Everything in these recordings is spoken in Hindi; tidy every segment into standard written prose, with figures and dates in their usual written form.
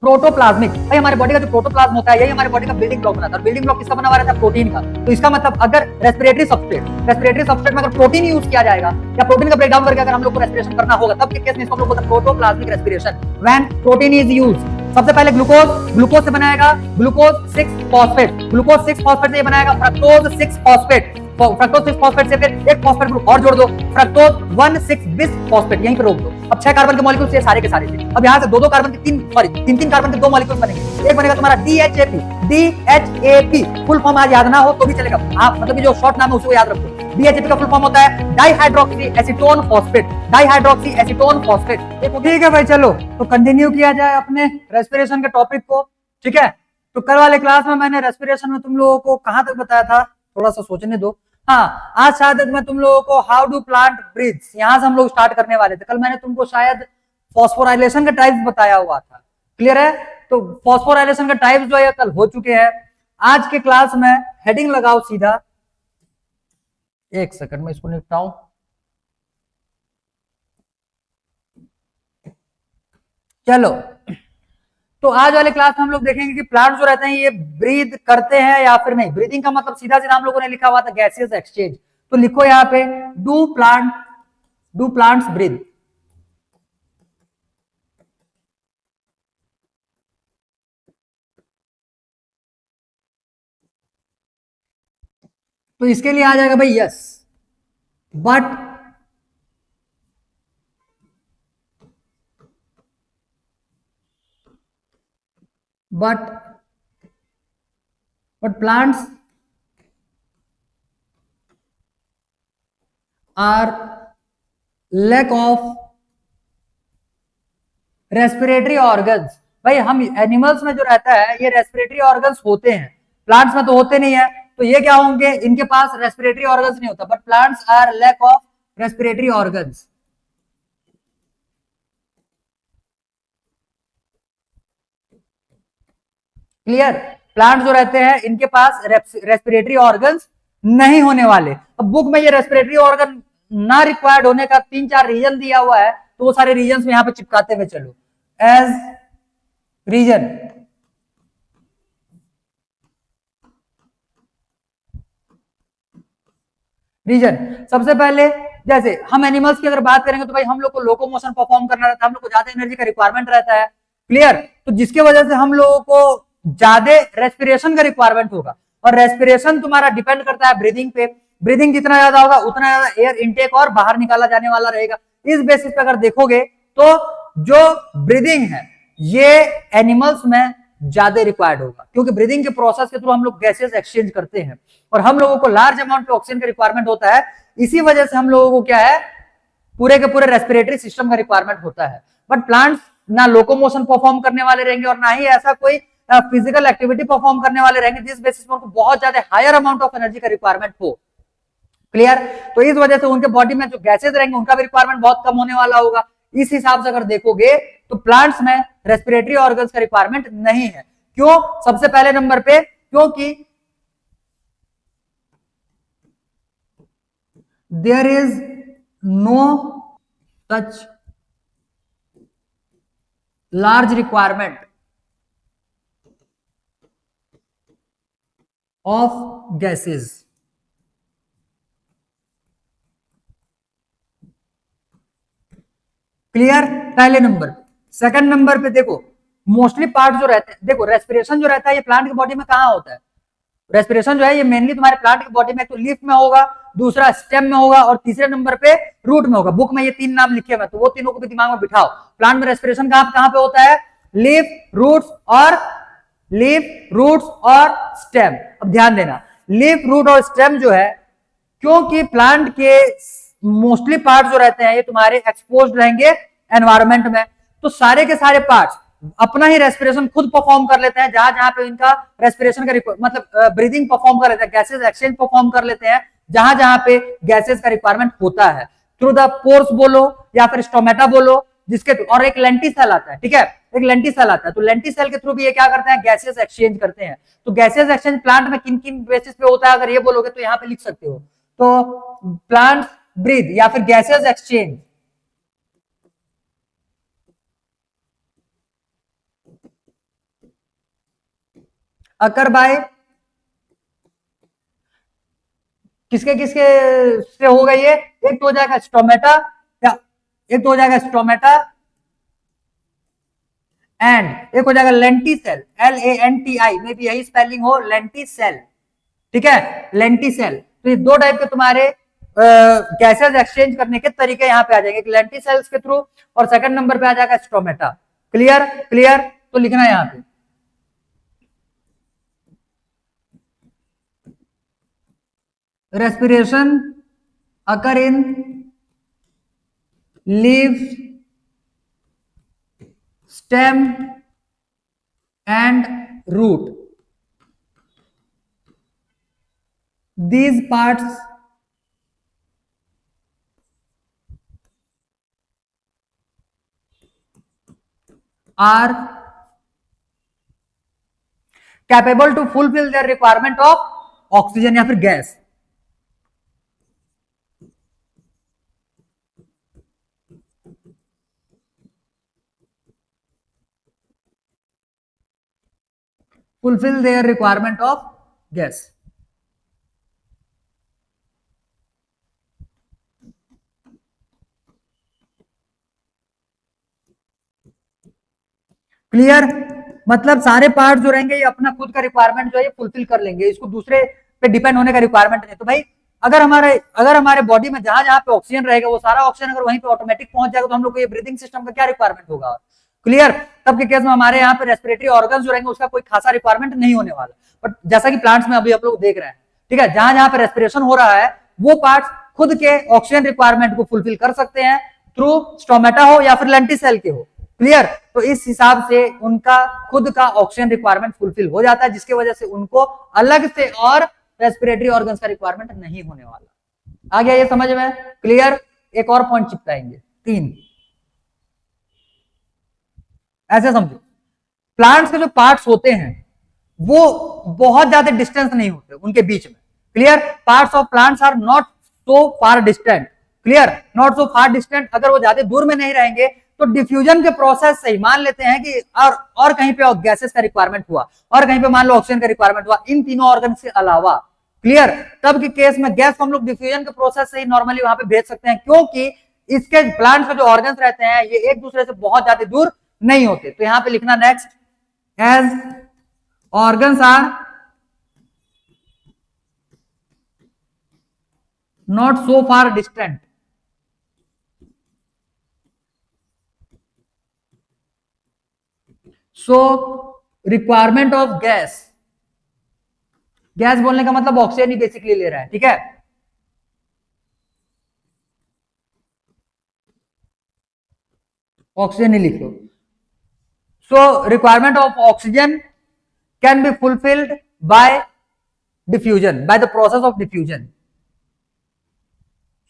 प्रोटोप्लाज्मिक, भाई हमारे बॉडी का जो प्रोटोप्लाज्म होता है यही हमारे बॉडी का बिल्डिंग ब्लॉक बनाता है। बिल्डिंग ब्लॉक किसका बना हुआ रहता है? प्रोटीन का। तो इसका मतलब अगर रेस्पिरेटरी सब्सट्रेट में अगर प्रोटीन यूज किया जाएगा या प्रोटीन का ब्रेकडाउन करके अगर हम लोग को रेस्पिरेशन करना होगा, तब के केस में इसको हम लोग बोलते हैं protoplasmic respiration, when protein is used. सबसे पहले ग्लूकोज से बनाएगा ग्लूकोज 6 फॉस्फेट, ग्लूकोज 6 फॉस्फेट से बनाएगा फ्रक्टोज 6 फॉस्फेट, फ्रक्टोज 6 फॉस्फेट से फिर एक फॉस्फेट ग्रुप और जोड़ दो, फ्रक्टोज 1,6 बिस फॉस्फेट, यहीं पे रोक दो। अब 6 कार्बन के मॉलिक्यूल्स ये सारे के सारे थे। अब यहां से दो कार्बन के तीन कार्बन के 2 मॉलिक्यूल्स बनेंगे। एक बनेगा तुम्हारा DHAP, फुल फॉर्म आज याद ना हो तो भी चलेगा, आप मतलब जो शॉर्ट नाम है उसको याद रखो। DHAP का फुल फॉर्म होता है dihydroxy acetone phosphate, dihydroxy acetone phosphate. ठीक है भाई, चलो तो कंटिन्यू किया जाए अपने रेस्पिरेशन के टॉपिक को। ठीक है, तो कल वाले क्लास में मैंने रेस्पिरेशन में तुम लोगों को कहां तक बताया था, थोड़ा सा सोचने दो। हाँ, आज शायद मैं तुम लोगों को हाउ डू प्लांट ब्रीथ्स यहां से हम लोग स्टार्ट करने वाले थे। कल मैंने तुमको शायद फॉस्फोराइलेशन के टाइप्स बताया हुआ था, क्लियर है? तो फॉस्फोराइलेशन के टाइप्स जो है कल हो चुके हैं। आज के क्लास में हेडिंग लगाओ सीधा, एक सेकंड में इसको निपटाऊं। चलो, तो आज वाले क्लास में हम लोग देखेंगे कि प्लांट जो रहते हैं ये ब्रीथ करते हैं या फिर नहीं। ब्रीदिंग का मतलब सीधा सीधा हम लोगों ने लिखा हुआ था गैसियस एक्सचेंज, तो लिखो यहाँ पे डू प्लांट्स ब्रीथ। तो इसके लिए आ जाएगा भाई yes, but plants are lack of respiratory organs. भाई हम एनिमल्स में जो रहता है ये रेस्पिरेटरी ऑर्गन्स होते हैं, प्लांट्स में तो होते नहीं है। तो ये क्या होंगे? इनके पास रेस्पिरेटरी ऑर्गन्स नहीं होता, but plants are lack of respiratory organs. Clear? Plant जो रहते हैं इनके पास रेस्पिरेटरी ऑर्गन्स नहीं होने वाले। अब बुक में ये रेस्पिरेटरी ऑर्गन ना रिक्वायर्ड होने का 3-4 रीजन दिया हुआ है, तो वो सारे रीजन में यहां पे चिपकाते हुए चलो। एज रीजन, सबसे पहले जैसे हम एनिमल्स की अगर बात करेंगे तो भाई हम लोग को लोकोमोशन परफॉर्म करना रहता है, हम लोग को ज्यादा एनर्जी का रिक्वायरमेंट रहता है। क्लियर? तो जिसके वजह से हम लोगों को ज्यादा रेस्पिरेशन का रिक्वायरमेंट होगा, और रेस्पिरेशन तुम्हारा डिपेंड करता है ब्रीदिंग पे। ब्रीदिंग जितना ज्यादा होगा उतना ज्यादा एयर इनटेक और बाहर निकाला जाने वाला रहेगा। इस बेसिस पे अगर देखोगे तो जो ब्रीदिंग है ये एनिमल्स में ज्यादा रिक्वायर्ड होगा, क्योंकि ब्रीदिंग के प्रोसेस के थ्रू हम लोग गैसेस एक्सचेंज करते हैं और हम लोगों को लार्ज अमाउंट में ऑक्सीजन का रिक्वायरमेंट होता है। इसी वजह से हम लोगों को क्या है, पूरे के पूरे रेस्पिरेटरी सिस्टम का रिक्वायरमेंट होता है। बट प्लांट्स ना लोकोमोशन परफॉर्म करने वाले रहेंगे और ना ही ऐसा कोई फिजिकल एक्टिविटी परफॉर्म करने वाले रहेंगे जिस बेसिस पर उनको बहुत ज्यादा हायर अमाउंट ऑफ एनर्जी का रिक्वायरमेंट हो। क्लियर? तो इस वजह से उनके बॉडी में जो गैसेज रहेंगे उनका भी रिक्वायरमेंट बहुत कम होने वाला होगा। इस हिसाब से अगर देखोगे तो प्लांट्स में रेस्पिरेटरी ऑर्गन्स का रिक्वायरमेंट नहीं है। क्यों? सबसे पहले नंबर पे क्योंकि there is no such large requirement of gases. Clear? पहले नंबर। सेकंड नंबर पे देखो मोस्टली पार्ट जो रहते हैं, देखो रेस्पिरेशन जो रहता है ये प्लांट की बॉडी में कहां होता है? रेस्पिरेशन जो है ये मेनली तुम्हारे प्लांट की बॉडी में तो लीफ में होगा, दूसरा स्टेम में होगा और तीसरे नंबर पे रूट में होगा। बुक में ये 3 नाम लिखे हुए तो वो तीनों को भी दिमाग में बिठाओ। प्लांट में रेस्पिरेशन कहां कहां पे होता है? लीफ रूट्स और स्टेम। अब ध्यान देना, लीफ रूट और स्टेम जो है, क्योंकि प्लांट के मोस्टली पार्ट जो रहते हैं ये तुम्हारे एक्सपोज्ड रहेंगे एनवायरमेंट में, तो सारे के सारे पार्ट्स अपना ही रेस्पिरेशन खुद परफॉर्म कर लेते हैं। जहां जहां पे इनका रेस्पिरेशन का मतलब ब्रीदिंग परफॉर्म कर लेते हैं, गैसेस एक्सचेंज परफॉर्म कर लेते हैं जहां जहां पे गैसेस का रिक्वायरमेंट होता है, थ्रू द पोर्स बोलो या फिर स्टोमेटा बोलो, जिसके और एक लेंटी सेल आता है। ठीक है, एक लेंटी सेल आता है, तो लेंटी सेल के थ्रू भी ये क्या करते हैं? गैसेस एक्सचेंज करते हैं। तो गैसेस एक्सचेंज प्लांट में किन किन बेसिस पे होता है अगर ये बोलोगे तो यहाँ पे लिख सकते हो। तो प्लांट ब्रीथ या फिर गैसेस एक्सचेंज अकर बाय किसके किसके से होगा ये, एक तो हो जाएगा स्टोमेटा, या एक तो हो जाएगा स्टोमेटा एंड एक हो जाएगा लेंटिसेल, LANTI में भी यही स्पेलिंग हो, लेंटिसेल, ठीक है, लेंटिसेल। तो ये दो टाइप के तुम्हारे गैसेस एक्सचेंज करने के तरीके यहां पे आ जाएंगे, लेंटिसेल्स के थ्रू, और सेकंड नंबर पे आ जाएगा स्टोमेटा। क्लियर क्लियर, तो लिखना है यहां पे respiration occur in leaves, stem and root. These parts are capable to fulfill their requirement of oxygen या फिर gas. fulfill their requirement of gas। Clear, मतलब सारे पार्ट जो रहेंगे ये अपना खुद का रिक्वायरमेंट जो है फुलफिल कर लेंगे, इसको दूसरे पे डिपेंड होने का रिक्वायरमेंट नहीं। तो भाई अगर हमारे बॉडी में जहां जहां पे ऑक्सीजन रहेगा वो सारा ऑक्सीजन अगर वहीं पे ऑटोमेटिक पहुंच जाएगा तो हम लोग को ये ब्रीदिंग सिस्टम का क्या रिक्वायरमेंट होगा। क्लियर, तब के केस में हमारे यहाँ पे रेस्पिरेटरी ऑर्गन जो रहेंगे उसका कोई खासा रिक्वायरमेंट नहीं होने वाला। बट जैसा कि प्लांट्स में अभी आप लोग देख रहे हैं, ठीक है, जहां जहां पे रेस्पिरेशन हो रहा है वो पार्ट्स खुद के ऑक्सीजन रिक्वायरमेंट को फुलफिल कर सकते हैं थ्रू स्टोमेटा हो या फिर लेंटिसेल के हो। क्लियर, तो इस हिसाब से उनका खुद का ऑक्सीजन रिक्वायरमेंट फुलफिल हो जाता है, जिसकी वजह से उनको अलग से और रेस्पिरेटरी ऑर्गन्स का रिक्वायरमेंट नहीं होने वाला। आ गया ये समझ में? क्लियर, एक और पॉइंट चिपकाएंगे, 3 ऐसे समझो, प्लांट्स के जो पार्ट्स होते हैं वो बहुत ज्यादा डिस्टेंस नहीं होते उनके बीच में। Clear, parts of plants are not so far distant. Clear, not so far distant, अगर वो ज्यादा दूर में नहीं रहेंगे तो डिफ्यूजन के प्रोसेस से ही मान लेते हैं कि और कहीं पे गैसेस का रिक्वायरमेंट हुआ और कहीं पे मान लो ऑक्सीजन का रिक्वायरमेंट हुआ, इन तीनों ऑर्गन से अलावा। क्लियर, तब के केस में गैस को हम लोग डिफ्यूजन के प्रोसेस से ही नॉर्मली वहां पे भेज सकते हैं, क्योंकि इसके प्लांट्स के जो ऑर्गन्स रहते हैं ये एक दूसरे से बहुत ज्यादा दूर नहीं होते। तो यहां पे लिखना next, as organs are not so far distant, so requirement of gas, gas बोलने का मतलब ऑक्सीजन ही बेसिकली ले रहा है, ठीक है, ऑक्सीजन ही लिख लो। So requirement of oxygen can be fulfilled by diffusion, by the process of diffusion.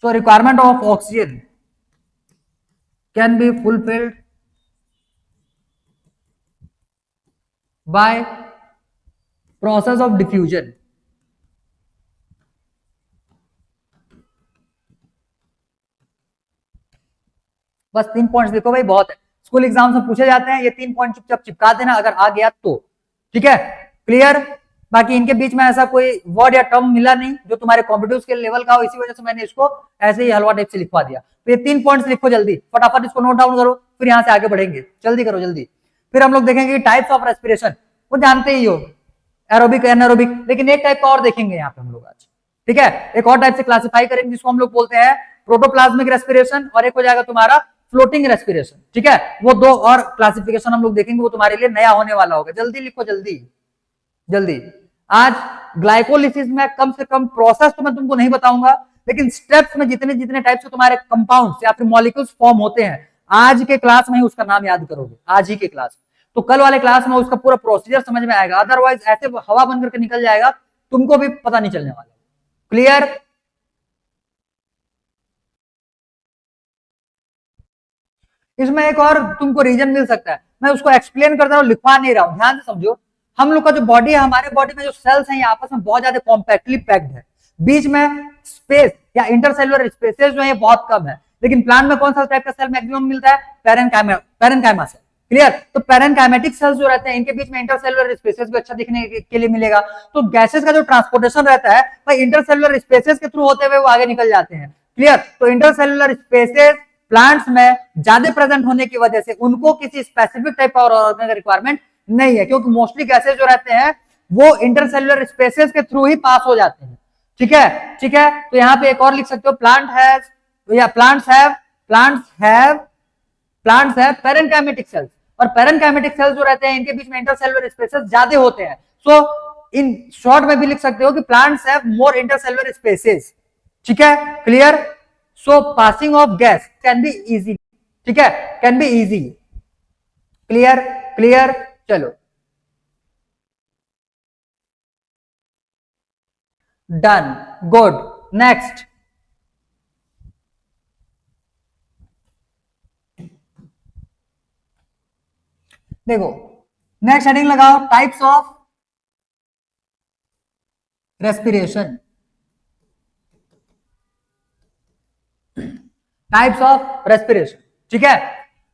So requirement of oxygen can be fulfilled by process of diffusion। बस 3 पॉइंट्स देखो भाई, बहुत है, स्कूल एग्जाम से पूछे जाते हैं, ये 3 पॉइंट चुपचाप चिपका देना अगर आ गया तो, ठीक है। क्लियर, बाकी इनके बीच में ऐसा कोई वर्ड या टर्म मिला नहीं जो तुम्हारे कॉम्पिटिटिव स्किल लेवल का हो, इसी वजह से मैंने इसको ऐसे ही हलवा टाइप से लिखवा दिया। तो ये 3 पॉइंट्स लिखो जल्दी, फटाफट इसको नोट डाउन करो, फिर यहां से आगे बढ़ेंगे, जल्दी करो जल्दी। फिर हम लोग देखेंगे टाइप्स ऑफ रेस्पिरेशन, वो जानते ही हो, एरोबिक एनारोबिक, लेकिन एक टाइप का और देखेंगे यहाँ पे हम लोग आज, ठीक है, एक और टाइप से क्लासिफाई करेंगे जिसको हम लोग बोलते हैं प्रोटोप्लाज्मिक रेस्पिरेशन, और एक हो जाएगा तुम्हारा फ्लोटिंग रेस्पिरेशन, ठीक है। वो 2 और क्लासिफिकेशन हम लोग देखेंगे, वो तुम्हारे लिए नया होने वाला होगा। जल्दी लिखो जल्दी जल्दी। आज ग्लाइकोलिसिस में कम से कम प्रोसेस तो मैं तुमको नहीं बताऊंगा, लेकिन स्टेप्स में जितने जितने टाइप से तुम्हारे कंपाउंड्स या फिर मॉलिक्यूल्स फॉर्म होते हैं, आज के क्लास में ही उसका नाम याद करोगे, आज ही के क्लास में। तो कल वाले क्लास में उसका पूरा प्रोसीजर समझ में आएगा, अदरवाइज ऐसे हवा बन करके निकल जाएगा, तुमको भी पता नहीं चलने वाला। क्लियर, इसमें एक और तुमको रीजन मिल सकता है, मैं उसको एक्सप्लेन करता हूं, लिखवा नहीं रहा हूं, ध्यान से समझो। हम लोग का जो बॉडी है, हमारे बॉडी में जो सेल्स हैं ये आपस में बहुत ज्यादा कॉम्पैक्टली पैक्ड है, बीच में स्पेस या इंटरसेलुलर स्पेसेस जो है बहुत कम है। लेकिन प्लांट में कौन सा टाइप का सेल मैक्सिमम मिलता है? Parenchyma cell, clear. तो पैरेनकाइमेटिक सेल्स जो रहते हैं इनके बीच में इंटरसेलुलर स्पेसेस भी अच्छा दिखने के लिए मिलेगा। तो गैसेस का जो ट्रांसपोर्टेशन रहता है भाई इंटरसेलुलर स्पेसेस के थ्रू होते हुए वो आगे निकल जाते हैं। क्लियर। तो इंटरसेलुलर स्पेसेस प्लांट्स में ज्यादा प्रेजेंट होने की वजह से उनको किसी स्पेसिफिक टाइप ऑफ ऑर्गेन का रिक्वायरमेंट नहीं है, क्योंकि मोस्टली गैसेस जो रहते हैं वो इंटरसेलुलर स्पेसेस के थ्रू ही पास हो जाते हैं। ठीक है, ठीक है। तो यहां पे एक और लिख सकते हो, प्लांट्स हैव पैरेनकाइमेटिक सेल्स, और पैरेनकाइमेटिक सेल्स जो रहते हैं इनके बीच में इंटरसेलुलर स्पेसेस ज्यादा होते हैं। सो इन शॉर्ट में भी लिख सकते हो कि plants have more intercellular spaces. ठीक है, clear. So passing of gas can be easy. ठीक है, can be easy. Clear, clear. चलो, डन, गुड। नेक्स्ट देखो, नेक्स्ट हेडिंग लगाओ, types of respiration. Types of respiration. ठीक है,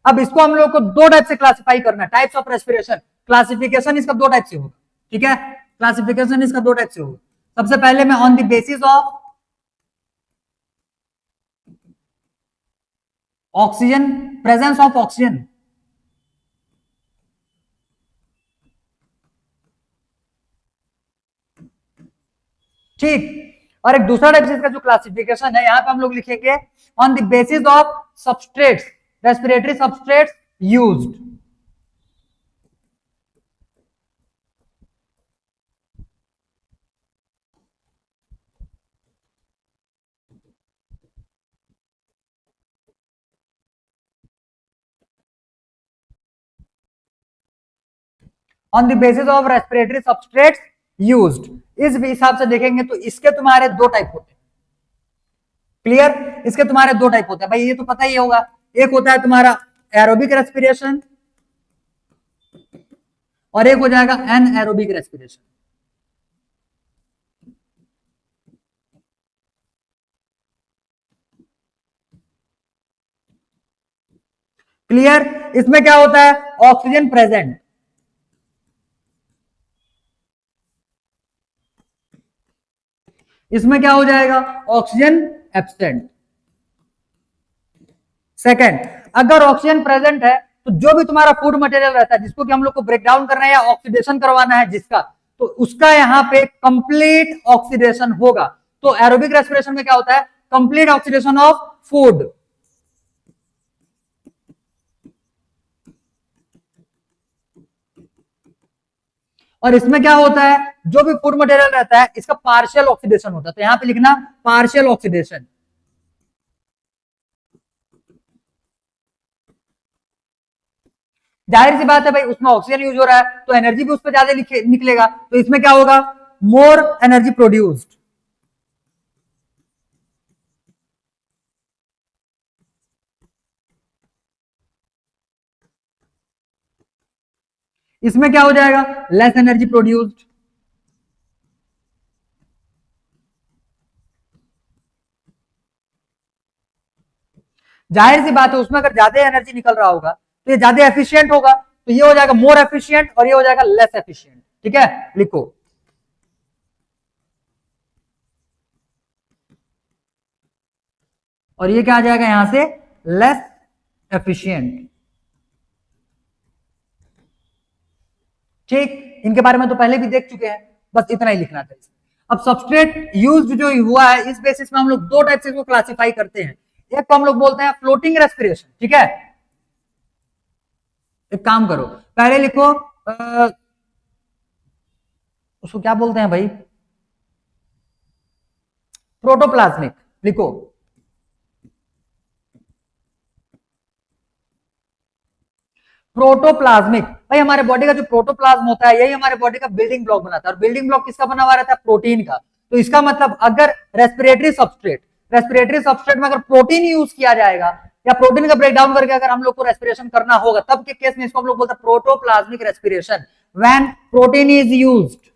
अब इसको हम लोग को दो टाइप से क्लासिफाई करना है। टाइप्स ऑफ रेस्पिरेशन, क्लासिफिकेशन इसका दो टाइप से होगा। ठीक है, क्लासिफिकेशन इसका दो टाइप से होगा। सबसे पहले मैं on the basis of oxygen, presence of oxygen, ठीक। और एक दूसरा टाइप से इसका जो क्लासिफिकेशन है यहां पे हम लोग लिखेंगे on the basis of substrates, respiratory substrates used. On the basis of respiratory substrates used. इस हिसाब से देखेंगे तो इसके तुम्हारे दो टाइप होते हैं। क्लियर, इसके तुम्हारे दो टाइप होते हैं भाई, ये तो पता ही होगा। एक होता है तुम्हारा एरोबिक रेस्पिरेशन और एक हो जाएगा एनएरोबिक रेस्पिरेशन। क्लियर, इसमें क्या होता है, ऑक्सीजन प्रेजेंट, इसमें क्या हो जाएगा, ऑक्सीजन एब्सेंट। सेकंड, अगर ऑक्सीजन प्रेजेंट है तो जो भी तुम्हारा फूड मटेरियल रहता है जिसको कि हम लोग को ब्रेक डाउन करना है या ऑक्सीडेशन करवाना है जिसका, तो उसका यहां पे कंप्लीट ऑक्सीडेशन होगा। तो एरोबिक रेस्पिरेशन में क्या होता है, कंप्लीट ऑक्सीडेशन ऑफ फूड। और इसमें क्या होता है, जो भी फूड मटेरियल रहता है इसका पार्शियल ऑक्सीडेशन होता है। तो यहां पे लिखना पार्शियल ऑक्सीडेशन। जाहिर सी बात है भाई, उसमें ऑक्सीजन यूज हो रहा है तो एनर्जी भी उस पर ज्यादा निकलेगा। तो इसमें क्या होगा, मोर एनर्जी प्रोड्यूस्ड। इसमें क्या हो जाएगा, लेस एनर्जी प्रोड्यूस्ड। जाहिर सी बात है उसमें अगर ज्यादा एनर्जी निकल रहा होगा तो ये ज्यादा एफिशिएंट होगा। तो ये हो जाएगा मोर एफिशिएंट और ये हो जाएगा लेस एफिशिएंट। ठीक है, लिखो। और ये क्या आ जाएगा यहां से, लेस एफिशिएंट। ठीक, इनके बारे में तो पहले भी देख चुके हैं, बस इतना ही लिखना था। अब सबस्ट्रेट यूज जो हुआ है इस बेसिस में हम लोग दो टाइप से इसको क्लासिफाई करते हैं। एक को हम लोग बोलते हैं फ्लोटिंग रेस्पिरेशन। ठीक है, एक काम करो, पहले लिखो उसको क्या बोलते हैं भाई, प्रोटोप्लाज्मिक, लिखो। प्रोटोप्लाज्मिक, भाई हमारे बॉडी का जो प्रोटोप्लाज्म होता है यही हमारे बॉडी का बिल्डिंग ब्लॉक बनाता है। और बिल्डिंग ब्लॉक किसका बना हुआ रहता है, प्रोटीन का। तो इसका मतलब अगर रेस्पिरेटरी सबस्ट्रेट में अगर प्रोटीन यूज किया जाएगा या प्रोटीन का ब्रेक डाउन करके अगर हम लोग को रेस्पिरेशन करना होगा, तब के केस में इसको हम लोग बोलते हैं protoplasmic respiration, when protein is used.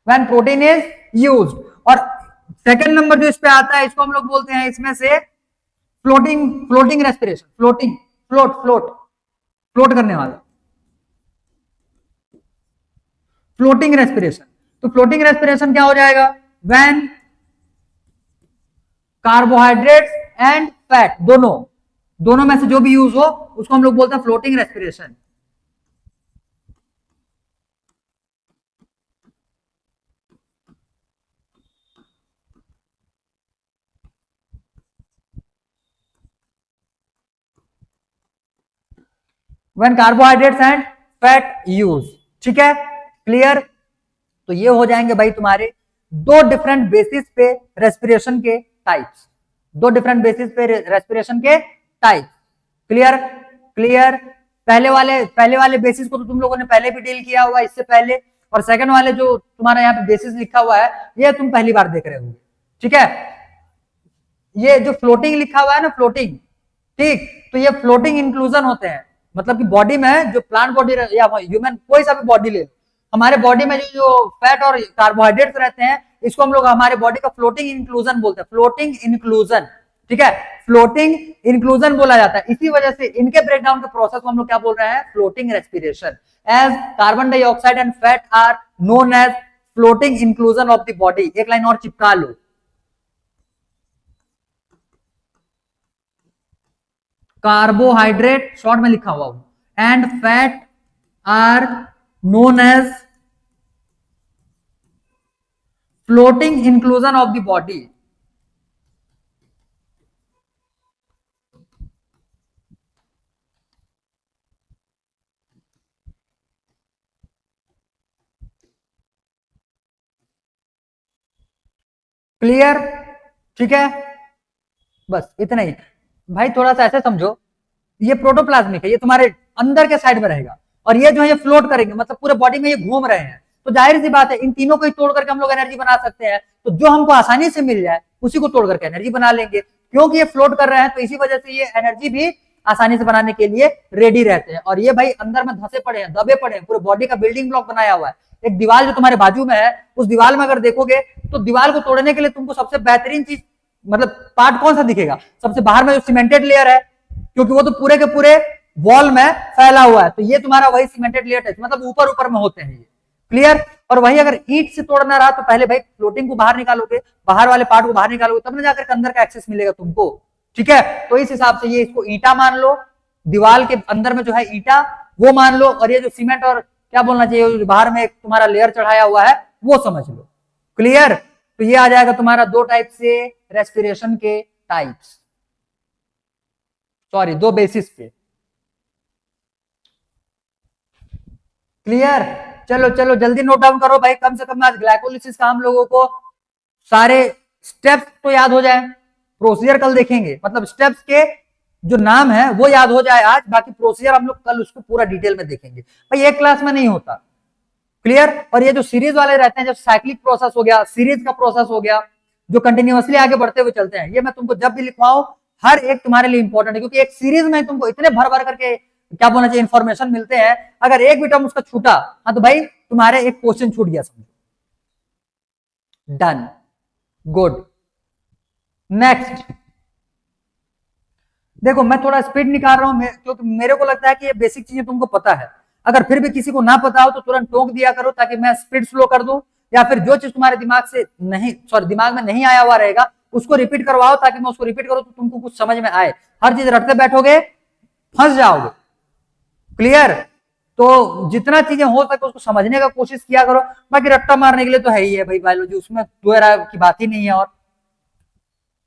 When protein is used. और सेकंड नंबर जो इस पे आता है इसको हम लोग बोलते हैं इसमें से फ्लोटिंग रेस्पिरेशन, फ्लोट करने वाला, फ्लोटिंग रेस्पिरेशन। तो फ्लोटिंग रेस्पिरेशन क्या हो जाएगा, व्हेन कार्बोहाइड्रेट्स एंड फैट दोनों में से जो भी यूज हो उसको हम लोग बोलते हैं floating respiration. When carbohydrates and fat use, ठीक है, क्लियर। तो ये हो जाएंगे भाई तुम्हारे दो डिफरेंट बेसिस पे रेस्पिरेशन के टाइप्स, दो डिफरेंट बेसिस पे रेस्पिरेशन के टाइप्स। Clear clear. पहले वाले बेसिस को तो तुम लोगों ने पहले भी डील किया हुआ इससे पहले, और सेकंड वाले जो तुम्हारा यहाँ पे बेसिस लिखा हुआ है ये तुम पहली बार देख रहे हो, ठीक है। ये जो फ्लोटिंग लिखा हुआ है ना, फ्लोटिंग, ठीक, तो ये फ्लोटिंग इंक्लूजन होते हैं, मतलब कि बॉडी में जो प्लांट बॉडी या ह्यूमन कोई सा भी बॉडी ले, हमारे बॉडी में जो फैट और कार्बोहाइड्रेट्स रहते हैं इसको हम लोग हमारे बॉडी का फ्लोटिंग इंक्लूजन बोलते हैं, फ्लोटिंग इंक्लूजन, ठीक है, फ्लोटिंग इंक्लूजन बोला जाता है। इसी वजह से इनके ब्रेकडाउन के प्रोसेस को हम लोग क्या बोल रहे हैं, floating respiration. As carbon dioxide and fat are known as floating inclusion of the body. एक लाइन और चिपका लो, कार्बोहाइड्रेट शॉर्ट में लिखा हुआ हूं and fat are known as floating inclusion of the body. Clear, ठीक है, बस इतना ही भाई। थोड़ा सा ऐसे समझो, ये प्रोटोप्लाज्मिक है, ये तुम्हारे अंदर के साइड में रहेगा, और ये जो है ये फ्लोट करेंगे, मतलब पूरे बॉडी में ये घूम रहे हैं। तो जाहिर सी बात है इन तीनों को ही तोड़ करके हम लोग एनर्जी बना सकते हैं, तो जो हमको आसानी से मिल जाए उसी को तोड़ करके एनर्जी बना लेंगे। क्योंकि ये फ्लोट कर रहे हैं तो इसी वजह से ये एनर्जी भी आसानी से बनाने के लिए रेडी रहते हैं। और ये भाई अंदर में धंसे पड़े हैं, दबे पड़े हैं, पूरे बॉडी का बिल्डिंग ब्लॉक बनाया हुआ है। एक दीवार जो तुम्हारे बाजू में है, उस दीवार में अगर देखोगे तो दीवार को तोड़ने के लिए तुमको सबसे बेहतरीन चीज, मतलब पार्ट कौन सा दिखेगा, सबसे बाहर में जो सीमेंटेड लेयर है, क्योंकि वो तो पूरे के पूरे वॉल में फैला हुआ है, तो ये तुम्हारा वही सीमेंटेड लेयर है, मतलब ऊपर ऊपर में होते हैं ये। क्लियर। और वही अगर ईंट से तोड़ना रहा तो पहले भाई फ्लोटिंग को बाहर निकालोगे, बाहर वाले पार्ट को बाहर निकालोगे, तब ना जाकर अंदर का एक्सेस मिलेगा तुमको, ठीक है। तो इस हिसाब से ये इसको ईंटा मान लो, दीवार के अंदर में जो है ईंटा वो मान लो, और ये जो सीमेंट और क्या बोलना चाहिए बाहर में एक तुम्हारा लेयर चढ़ाया हुआ है वो समझ लो। क्लियर। तो ये आ जाएगा तुम्हारा दो टाइप से रेस्पिरेशन के टाइप्स, सॉरी दो बेसिस पे। क्लियर। चलो चलो जल्दी नोट डाउन करो भाई, कम से कम आज ग्लाइकोलिसिस का हम लोगों को सारे स्टेप्स तो याद हो जाए, प्रोसीजर कल देखेंगे, मतलब स्टेप्स के जो नाम है वो याद हो जाए आज, बाकी प्रोसीजर हम लोग कल उसको पूरा डिटेल में देखेंगे भाई, एक क्लास में नहीं होता। क्लियर। और ये जो सीरीज वाले रहते हैं, जो साइक्लिक प्रोसेस हो गया, सीरीज का प्रोसेस हो गया, जो कंटिन्यूअसली आगे बढ़ते हुए चलते हैं, ये मैं तुमको जब भी लिखवाऊं हर एक तुम्हारे लिए इंपॉर्टेंट है, क्योंकि एक सीरीज में तुमको इतने भर भर करके क्या बोलना चाहिए इंफॉर्मेशन मिलते हैं, अगर एक भी टर्म उसका छूटा, हाँ तो भाई तुम्हारे एक क्वेश्चन छूट गया समझो। Done, good. नेक्स्ट देखो, मैं थोड़ा स्पीड निकाल रहा हूं क्योंकि मेरे को लगता है कि ये बेसिक चीजें तुमको पता है। अगर फिर भी किसी को ना पता हो तो तुरंत टोक दिया करो, ताकि मैं स्पीड स्लो कर दूं, या फिर जो चीज तुम्हारे दिमाग से नहीं, सॉरी दिमाग में नहीं आया हुआ रहेगा उसको रिपीट करवाओ, ताकि मैं उसको रिपीट करूं तो तुमको कुछ समझ में आए। हर चीज रटते बैठोगे फंस जाओगे। क्लियर। तो जितना चीजें हो सके उसको समझने का कोशिश किया करो, बाकी रट्टा मारने के लिए तो है ही है भाई बायोलॉजी, उसमें दोहरा की बात ही नहीं है। और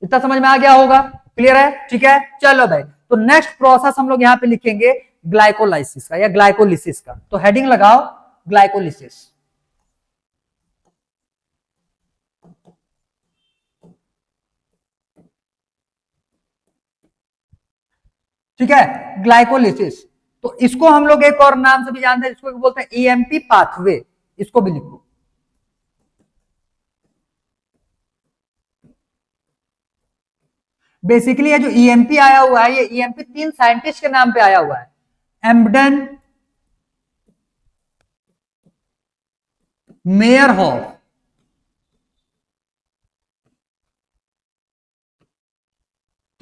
इतना समझ में आ गया होगा, क्लियर है, ठीक है। चलो भाई, तो नेक्स्ट प्रोसेस हम लोग यहाँ पे लिखेंगे ग्लाइकोलाइसिस का या ग्लाइकोलिसिस का, तो हेडिंग लगाओ ग्लाइकोलिसिस। ठीक है, ग्लाइकोलिसिस। तो इसको हम लोग एक और नाम से भी जानते हैं, इसको बोलते हैं ईएमपी पाथवे, इसको भी लिखो। बेसिकली ये जो ईएमपी आया हुआ है, ये ईएमपी तीन साइंटिस्ट के नाम पे आया हुआ है, एम्बडन, मेयरहॉफ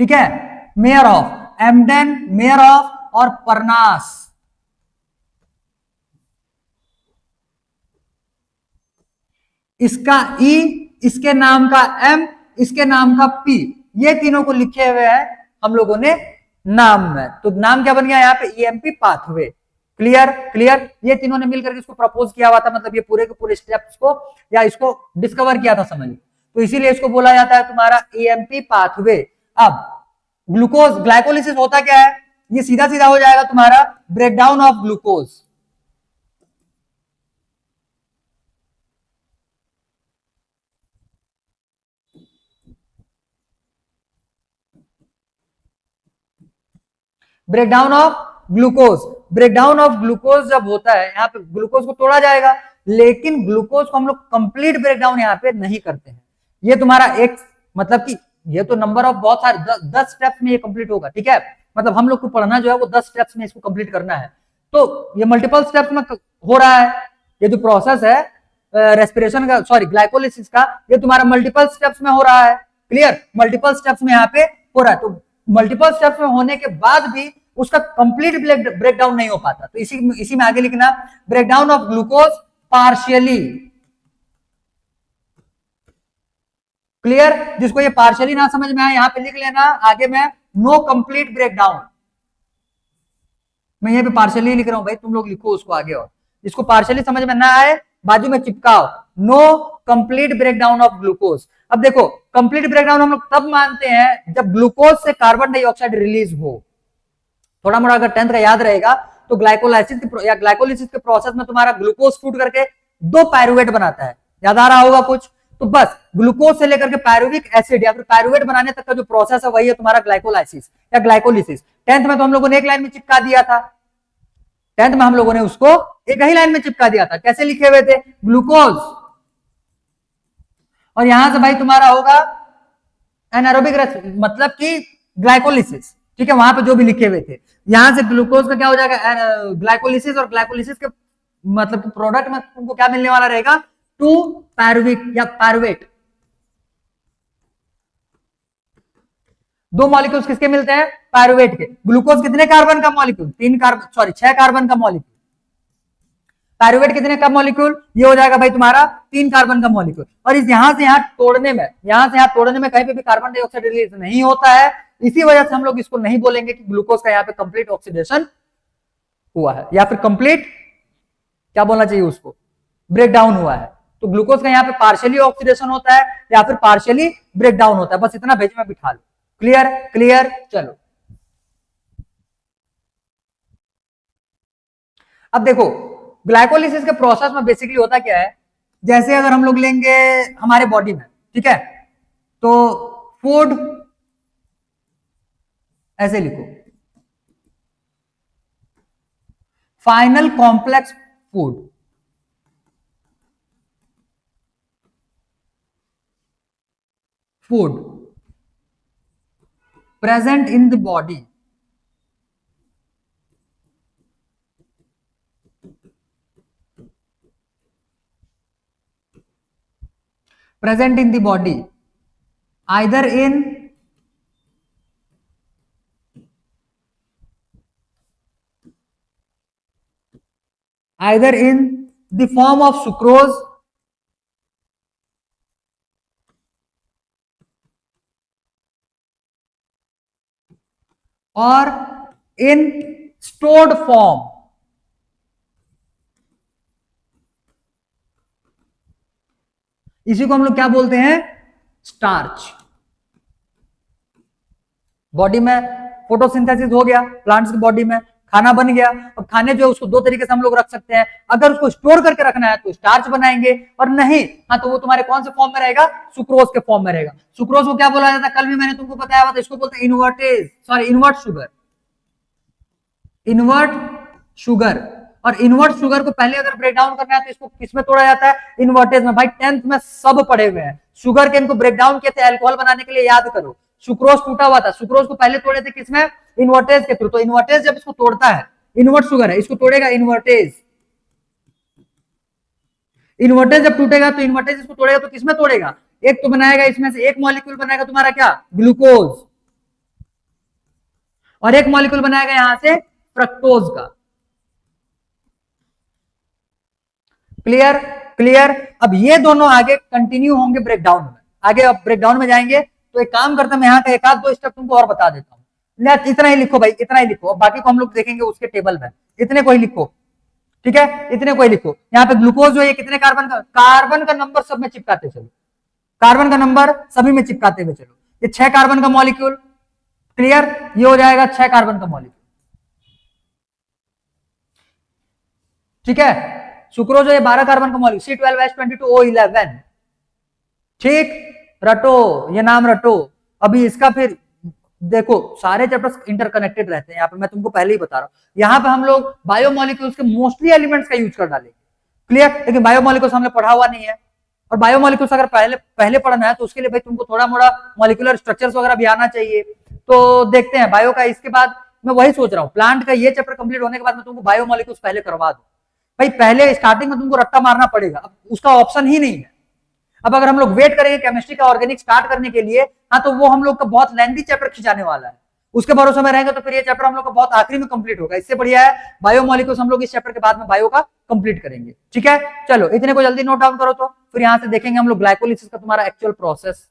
ठीक है, mayor of, Embden, mayor of और परनास। इसका ई, इसके नाम का एम, इसके नाम का पी, ये तीनों को लिखे हुए हैं हम लोगों ने नाम में। तो नाम क्या बन गया यहाँ पे, ईएमपी पाथवे। क्लियर क्लियर, ये तीनों ने मिलकर इसको प्रपोज किया हुआ था, मतलब ये पूरे के पूरे स्टेप्स को या इसको डिस्कवर किया था समझ, तो इसीलिए इसको बोला जाता है तुम्हारा ईएमपी पाथवे। अब ग्लूकोज ग्लाइकोलिसिस होता क्या है, ये सीधा सीधा हो जाएगा तुम्हारा breakdown of glucose. Breakdown of glucose, breakdown of glucose जब होता है, यहाँ पे ग्लूकोज को तोड़ा जाएगा, लेकिन ग्लूकोज को हम लोग कंप्लीट ब्रेकडाउन यहाँ पे नहीं करते हैं। ये तुम्हारा एक मतलब कि ये तो नंबर ऑफ बहुत सारे 10 स्टेप्स में ये कंप्लीट होगा, ठीक है, मतलब हम लोग को पढ़ना जो है वो 10 स्टेप्स में इसको कंप्लीट करना है। तो ये मल्टीपल स्टेप्स में हो रहा है, ये जो प्रोसेस है रेस्पिरेशन का, सॉरी ग्लाइकोलिसिस का, ये तुम्हारा मल्टीपल स्टेप्स में हो रहा है। क्लियर, मल्टीपल स्टेप्स में यहाँ पे हो रहा है। तो मल्टीपल स्टेप्स में होने के बाद भी उसका कंप्लीट ब्रेकडाउन नहीं हो पाता, तो इसी में आगे लिखना breakdown of glucose partially. Clear, जिसको ये पार्शियली ना समझ में आए यहां पे लिख लेना आगे में नो कंप्लीट ब्रेकडाउन। मैं यहां पे पार्शियली लिख रहा हूं भाई, तुम लोग लिखो उसको आगे, और जिसको पार्शियली समझ में ना आए बाजू में चिपकाओ no complete breakdown of glucose. अब देखो कंप्लीट ब्रेकडाउन हम लोग तब मानते हैं जब ग्लूकोज से कार्बन डाइऑक्साइड रिलीज हो। थोड़ा मोड़ा अगर 10th का याद रहेगा तो ग्लाइकोलाइसिस या ग्लाइकोलिसिस के प्रोसेस में तुम्हारा ग्लूकोज टूट करके दो पायरुवेट बनाता है, याद आ रहा होगा कुछ, तो बस ग्लूकोज से लेकर के पायरुविक एसिड या फिर पायरुवेट बनाने तक का जो प्रोसेस है वही है तुम्हारा ग्लाइकोलाइसिस या ग्लाइकोलिसिस। 10th में तो हम लोगों ने एक लाइन में चिपका दिया था, 10th में हम लोगों ने उसको एक ही लाइन में चिपका दिया था, कैसे लिखे हुए थे, ग्लूकोज, और यहां से भाई तुम्हारा होगा एनारोबिक मतलब कि ग्लाइकोलिसिस, ठीक है, वहां पे जो भी लिखे हुए थे, यहां से ग्लूकोज का क्या हो जाएगा ग्लाइकोलिसिस, और ग्लाइकोलिसिस के मतलब प्रोडक्ट में तुमको क्या मिलने वाला रहेगा, टू पायरुविक या पायरुवेट। दो मॉलिक्यूल्स किसके मिलते हैं, पायरुवेट के। ग्लूकोज कितने कार्बन का मॉलिक्यूल, 3 कार्बन, सॉरी 6 कार्बन का मॉलिक्यूल। पायरुवेट कितने का मॉलिक्यूल, ये हो जाएगा भाई तुम्हारा 3 कार्बन का मॉलिक्यूल। और इस यहां से यहां तोड़ने में, यहां से यहां तोड़ने में कहीं पे भी कार्बन डाइऑक्साइड रिलीज नहीं होता है, इसी वजह से हम लोग इसको नहीं बोलेंगे कि ग्लूकोज का यहाँ पे कंप्लीट ऑक्सीडेशन हुआ है, या फिर कंप्लीट क्या बोलना चाहिए उसको, ब्रेकडाउन हुआ है। तो ग्लूकोज का यहाँ पे पार्शियली ऑक्सीडेशन होता है या फिर पार्शियली ब्रेकडाउन होता है, बस इतना भेज में बिठा लो। क्लियर क्लियर, चलो अब देखो ग्लाइकोलिसिस के प्रोसेस में बेसिकली होता क्या है, जैसे अगर हम लोग लेंगे हमारे बॉडी में, ठीक है, तो फूड ऐसे लिखो, final complex food, food present in the body either in the form of sucrose और इन स्टोर्ड फॉर्म। इसी को हम लोग क्या बोलते हैं, स्टार्च। बॉडी में फोटोसिंथेसिस हो गया, प्लांट्स की बॉडी में खाना बन गया। अब खाने जो उसको दो तरीके से हम लोग रख सकते हैं, अगर उसको स्टोर करके रखना है तो स्टार्च बनाएंगे, और नहीं हाँ तो वो तुम्हारे कौन से फॉर्म में रहेगा, सुक्रोज के फॉर्म में रहेगा। सुक्रोज को क्या बोला जाता है, कल भी मैंने तुमको बताया हुआ था, इसको बोलते हैं इन्वर्ट शुगर, इन्वर्ट शुगर। और इन्वर्ट शुगर को पहले अगर ब्रेक डाउन करना है तो इसको किसमें तोड़ा जाता है, इन्वर्टेज में। भाई 10th में सब पढ़े हुए हैं, शुगर केन को ब्रेक डाउन किए थे अल्कोहल बनाने के लिए, याद करो। सुक्रोज टूटा हुआ था, सुक्रोज को पहले तोड़े थे किसमें, इन्वर्टेज के थ्रू। तो इन्वर्टेज जब इसको तोड़ता है, इन्वर्ट शुगर है, इसको तोड़ेगा इन्वर्टेज। इन्वर्टेज जब टूटेगा तो इन्वर्टेज इसको तोड़ेगा तो किसमें तोड़ेगा, एक तो बनाएगा इसमें से एक मॉलिक्यूल बनाएगा तुम्हारा क्या, ग्लूकोज। और एक मॉलिक्यूल बनाएगा यहां से फ्रक्टोज का। क्लियर? क्लियर? अब ये दोनों आगे कंटिन्यू होंगे ब्रेकडाउन में, आगे अब ब्रेकडाउन में जाएंगे। तो एक काम करता हूं, मैं यहाँ का एक आध दो स्टेप तुमको और बता देता हूँ। इतना ही लिखो भाई, इतना ही लिखो, बाकी को हम लोग देखेंगे उसके टेबल में। इतने को ही लिखो, ठीक है, इतने को ही लिखो। यहाँ पे ग्लूकोज जो है कितने कार्बन का नंबर सब में चिपकाते चलो, कार्बन का नंबर सभी में चिपकाते हुए चलो। ये 6 कार्बन का मॉलिक्यूल, क्लियर? ये हो जाएगा 6 कार्बन का मॉलिक्यूल, ठीक है। सुक्रोज ये 12 कार्बन का मॉलिक्यूल, C12H22O11, ठीक। रटो, ये नाम रटो। अभी इसका फिर देखो, सारे चैप्टर्स इंटरकनेक्टेड रहते हैं। यहाँ पे मैं तुमको पहले ही बता रहा हूं, यहाँ पे हम लोग बायोमोलिक्यूल्स के मोस्टली एलिमेंट्स का यूज कर डालेंगे, क्लियर। लेकिन बायोमोलिक्यूल्स हमने पढ़ा हुआ नहीं है, और बायोमोलिक्यूल्स अगर पहले पढ़ना है तो उसके लिए भाई तुमको थोड़ा मोड़ा मॉलिक्यूलर स्ट्रक्चर्स वगैरह भी आना चाहिए। तो देखते हैं बायो का। इसके बाद मैं वही सोच रहा हूँ, प्लांट का ये चैप्टर कंप्लीट होने के बाद मैं तुमको बायोमोलिक्यूल्स पहले करवा दूं। भाई पहले स्टार्टिंग में तुमको रट्टा मारना पड़ेगा, अब उसका ऑप्शन ही नहीं है। अब अगर हम लोग वेट करेंगे केमिस्ट्री का ऑर्गेनिक स्टार्ट करने के लिए, हाँ, तो वो हम लोग का बहुत लेंथी चैप्टर खिंचाने वाला है। उसके भरोसे में रहेंगे तो फिर ये चैप्टर हम लोग का बहुत आखिरी में कंप्लीट होगा। इससे बढ़िया है बायोमोलिक्यूल्स हम लोग इस चैप्टर के बाद में बायो का कंप्लीट करेंगे, ठीक है। चलो इतने को जल्दी नोट डाउन करो, तो फिर यहां से देखेंगे हम लोग ग्लाइकोलिसिस का तुम्हारा एक्चुअल प्रोसेस।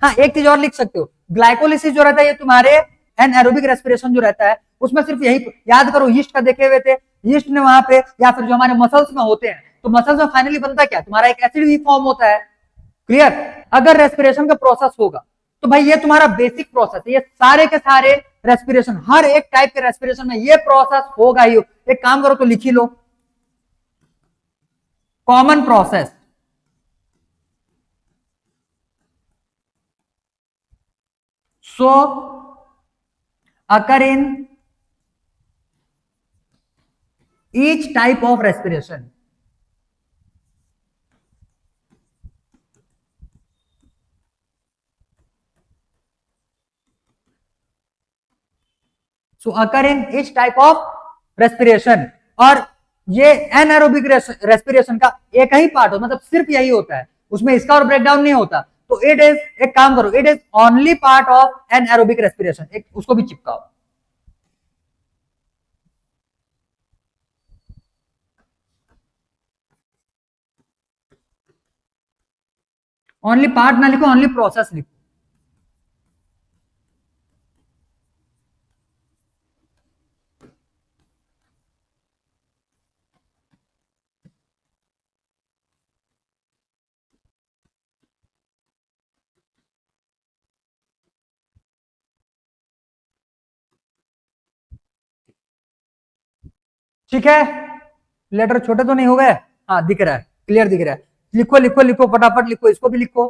हाँ, एक चीज और लिख सकते हो, ग्लाइकोलिसिस जो रहता है ये तुम्हारे एनाएरोबिक रेस्पिरेशन जो रहता है उसमें सिर्फ यही याद करो, यीस्ट का देखे हुए थे, यीस्ट ने वहां पे, या फिर जो हमारे मसल्स में होते हैं, तो मसल्स में फाइनली बनता क्या, तुम्हारा एक एसिड भी फॉर्म होता है, क्लियर। अगर रेस्पिरेशन का प्रोसेस होगा तो भाई ये तुम्हारा बेसिक प्रोसेस है, ये सारे के सारे रेस्पिरेशन, हर एक टाइप के रेस्पिरेशन में ये प्रोसेस होगा ही। एक काम करो तो लिख ही लो, common process. So occur in each type of respiration. So occur in each type of respiration। और ये एनाएरोबिक रेस्पिरेशन का एक ही पार्ट हो, मतलब सिर्फ यही होता है, उसमें इसका और ब्रेकडाउन नहीं होता। तो इट इज, एक काम करो, it is only part of anaerobic respiration, एक उसको भी चिपकाओ। ओनली पार्ट ना लिखो, ओनली प्रोसेस लिखो। ठीक है, लेटर छोटे तो नहीं हो गए? हाँ, दिख रहा है, क्लियर दिख रहा है। लिखो लिखो लिखो, फटाफट लिखो, इसको भी लिखो।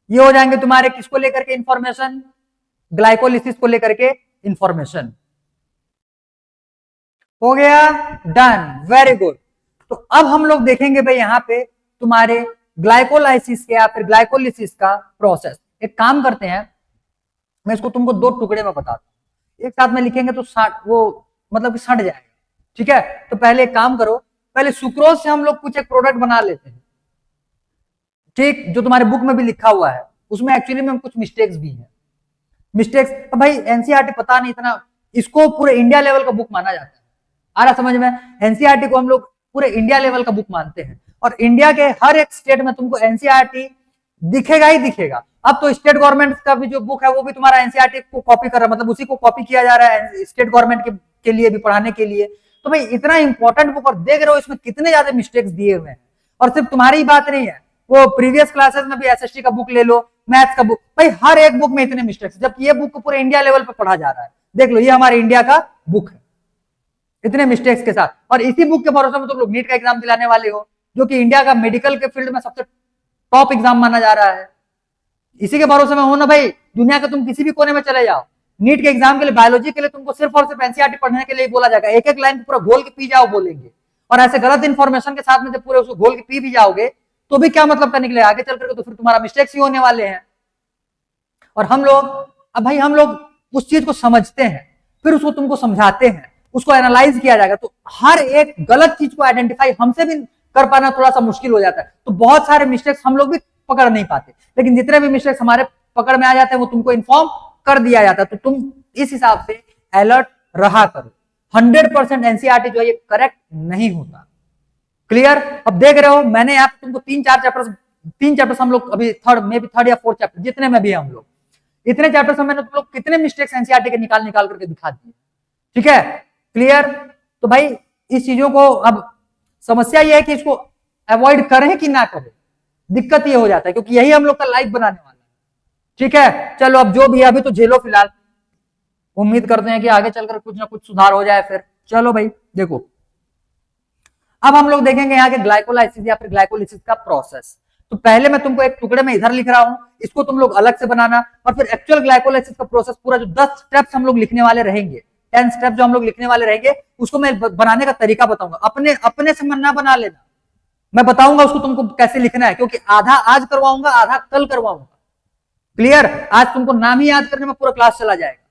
ये हो जाएंगे तुम्हारे किसको लेकर के इंफॉर्मेशन, ग्लाइकोलिसिस को लेकर के इंफॉर्मेशन। हो गया, डन, वेरी गुड। तो अब हम लोग देखेंगे भाई यहाँ पे तुम्हारे ग्लाइकोलाइसिस के या फिर ग्लाइकोलिसिस का प्रोसेस। एक काम करते हैं, मैं इसको तुमको दो टुकड़े में बताता हूँ, एक साथ में लिखेंगे तो वो मतलब कि सट जाएगा, ठीक है। तो पहले एक काम करो, पहले सुक्रोज से हम लोग कुछ एक प्रोडक्ट बना लेते हैं, ठीक, जो तुम्हारे बुक में भी लिखा हुआ है। उसमें एक्चुअली में कुछ मिस्टेक्स भी हैं, मिस्टेक्स तो भाई एनसीईआरटी पता नहीं इतना, इसको पूरे इंडिया लेवल का बुक माना जाता है, आ रहा समझ में? एनसीईआरटी को हम लोग पूरे इंडिया लेवल का बुक मानते हैं, और इंडिया के हर एक स्टेट में तुमको एनसीईआरटी दिखेगा ही दिखेगा। अब तो स्टेट गवर्नमेंट का भी जो बुक है वो भी तुम्हारा एनसीईआरटी को कॉपी कर रहा है, मतलब उसी को कॉपी किया जा रहा है स्टेट गवर्नमेंट के लिए भी पढ़ाने के लिए। तो भाई इतना इंपॉर्टेंट बुक, और देख रहे हो इसमें कितने ज्यादा मिस्टेक्स दिए हुए हैं। और सिर्फ तुम्हारी ही बात नहीं है, वो प्रीवियस क्लासेस में भी एसएसटी का बुक ले लो, मैथ्स का बुक, भाई हर एक बुक में इतने मिस्टेक्स, जबकि ये बुक को पूरे इंडिया लेवल पर पढ़ा जा रहा है। देख लो, ये हमारे इंडिया का बुक है इतने मिस्टेक्स के साथ, और इसी बुक के भरोसे में तुम लोग नीट का एग्जाम दिलाने वाले हो, जो कि इंडिया का मेडिकल के फील्ड में सबसे टॉप एग्जाम माना जा रहा है। इसी के भरोसे में हो ना भाई, दुनिया के तुम किसी भी कोने में चले जाओ, नीट के एग्जाम के लिए, बायोलॉजी के लिए तुमको सिर्फ और सिर्फ एनसीईआरटी पढ़ने के लिए बोला जाएगा। एक एक लाइन पूरा घोल के पी जाओ बोलेंगे, और ऐसे गलत इन्फॉर्मेशन के साथ में जब पूरे उसको घोल के पी भी जाओगे तो भी क्या मतलब का निकले आगे चल करके, तो फिर तुम्हारा मिस्टेक्स ही होने वाले हैं। और हम लोग, अब भाई हम लोग उस चीज को समझते हैं, फिर उसको तुमको समझाते हैं, उसको एनालाइज किया जाएगा, तो हर एक गलत चीज को आइडेंटिफाई हमसे भी कर पाना थोड़ा सा मुश्किल हो जाता है। तो बहुत सारे मिस्टेक्स हम लोग भी पकड़ नहीं पाते, लेकिन जितने भी मिस्टेक्स हमारे पकड़ में आ जाते हैं वो तुमको इन्फॉर्म कर दिया जाता है। तो तुम इस हिसाब से अलर्ट रहा करो। 100% एनसीईआरटी जो है ये करेक्ट नहीं होता। क्लियर? अब देख रहे हो मैंने यहाँ पे तुमको तीन चैप्टर्स हम लोग अभी थर्ड या फोर्थ चैप्टर जितने में भी हम लोग इतने चैप्टर्स में मैंने तुम लोग कितने मिस्टेक्स एनसीईआरटी के निकाल करके दिखा दिए। ठीक है? क्लियर? तो भाई इस चीजों को अब समस्या ये है कि इसको अवॉइड करें कि ना करें, दिक्कत ये हो जाता है क्योंकि यही हम लोग का लाइफ बनाने वाला है। ठीक है? चलो अब जो भी है अभी तो झेलो फिलहाल, उम्मीद करते हैं कि आगे चलकर कुछ ना कुछ सुधार हो जाए फिर। चलो भाई देखो, अब हम लोग देखेंगे यहाँ के ग्लाइकोलाइसिस या फिर ग्लाइकोलिसिस का प्रोसेस। तो पहले मैं तुमको एक टुकड़े में इधर लिख रहा हूं, इसको तुम लोग अलग से बनाना, और फिर एक्चुअल ग्लाइकोलाइसिस का प्रोसेस पूरा जो 10 स्टेप्स हम लोग लिखने वाले रहेंगे, 10 स्टेप जो हम लोग लिखने वाले रहेंगे, उसको मैं बनाने का तरीका बताऊंगा। अपने से मन ना बना लेना, मैं बताऊंगा उसको तुमको कैसे लिखना है, क्योंकि आधा आज करवाऊंगा आधा कल करवाऊंगा। क्लियर? आज तुमको नाम ही याद करने में पूरा क्लास चला जाएगा।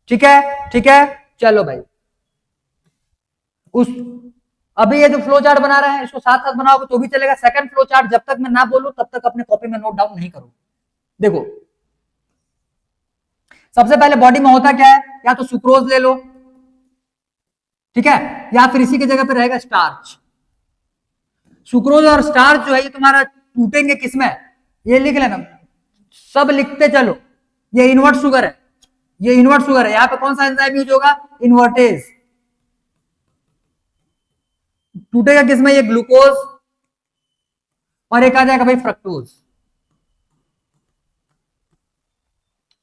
ठीक है? ठीक है, चलो भाई। अभी ये जो फ्लो चार्ट बना रहे हैं इसको साथ साथ बनाओगे तो भी चलेगा। सेकंड फ्लो चार्ट जब तक मैं ना बोलूं तब तक अपने कॉपी में नोट डाउन नहीं करो। देखो सबसे पहले बॉडी में होता क्या है, या तो सुक्रोज ले लो, ठीक है, या फिर इसी की जगह पे रहेगा स्टार्च। सुक्रोज और स्टार्च जो है ये तुम्हारा टूटेंगे किसमें, ये लिख लेना, सब लिखते चलो। ये इन्वर्ट शुगर है, ये इन्वर्ट शुगर है। यहां पे कौन सा एंजाइम यूज होगा, इन्वर्टेज। टूटेगा किसमें, ये ग्लूकोज, और एक आ जाएगा भाई फ्रक्टोज।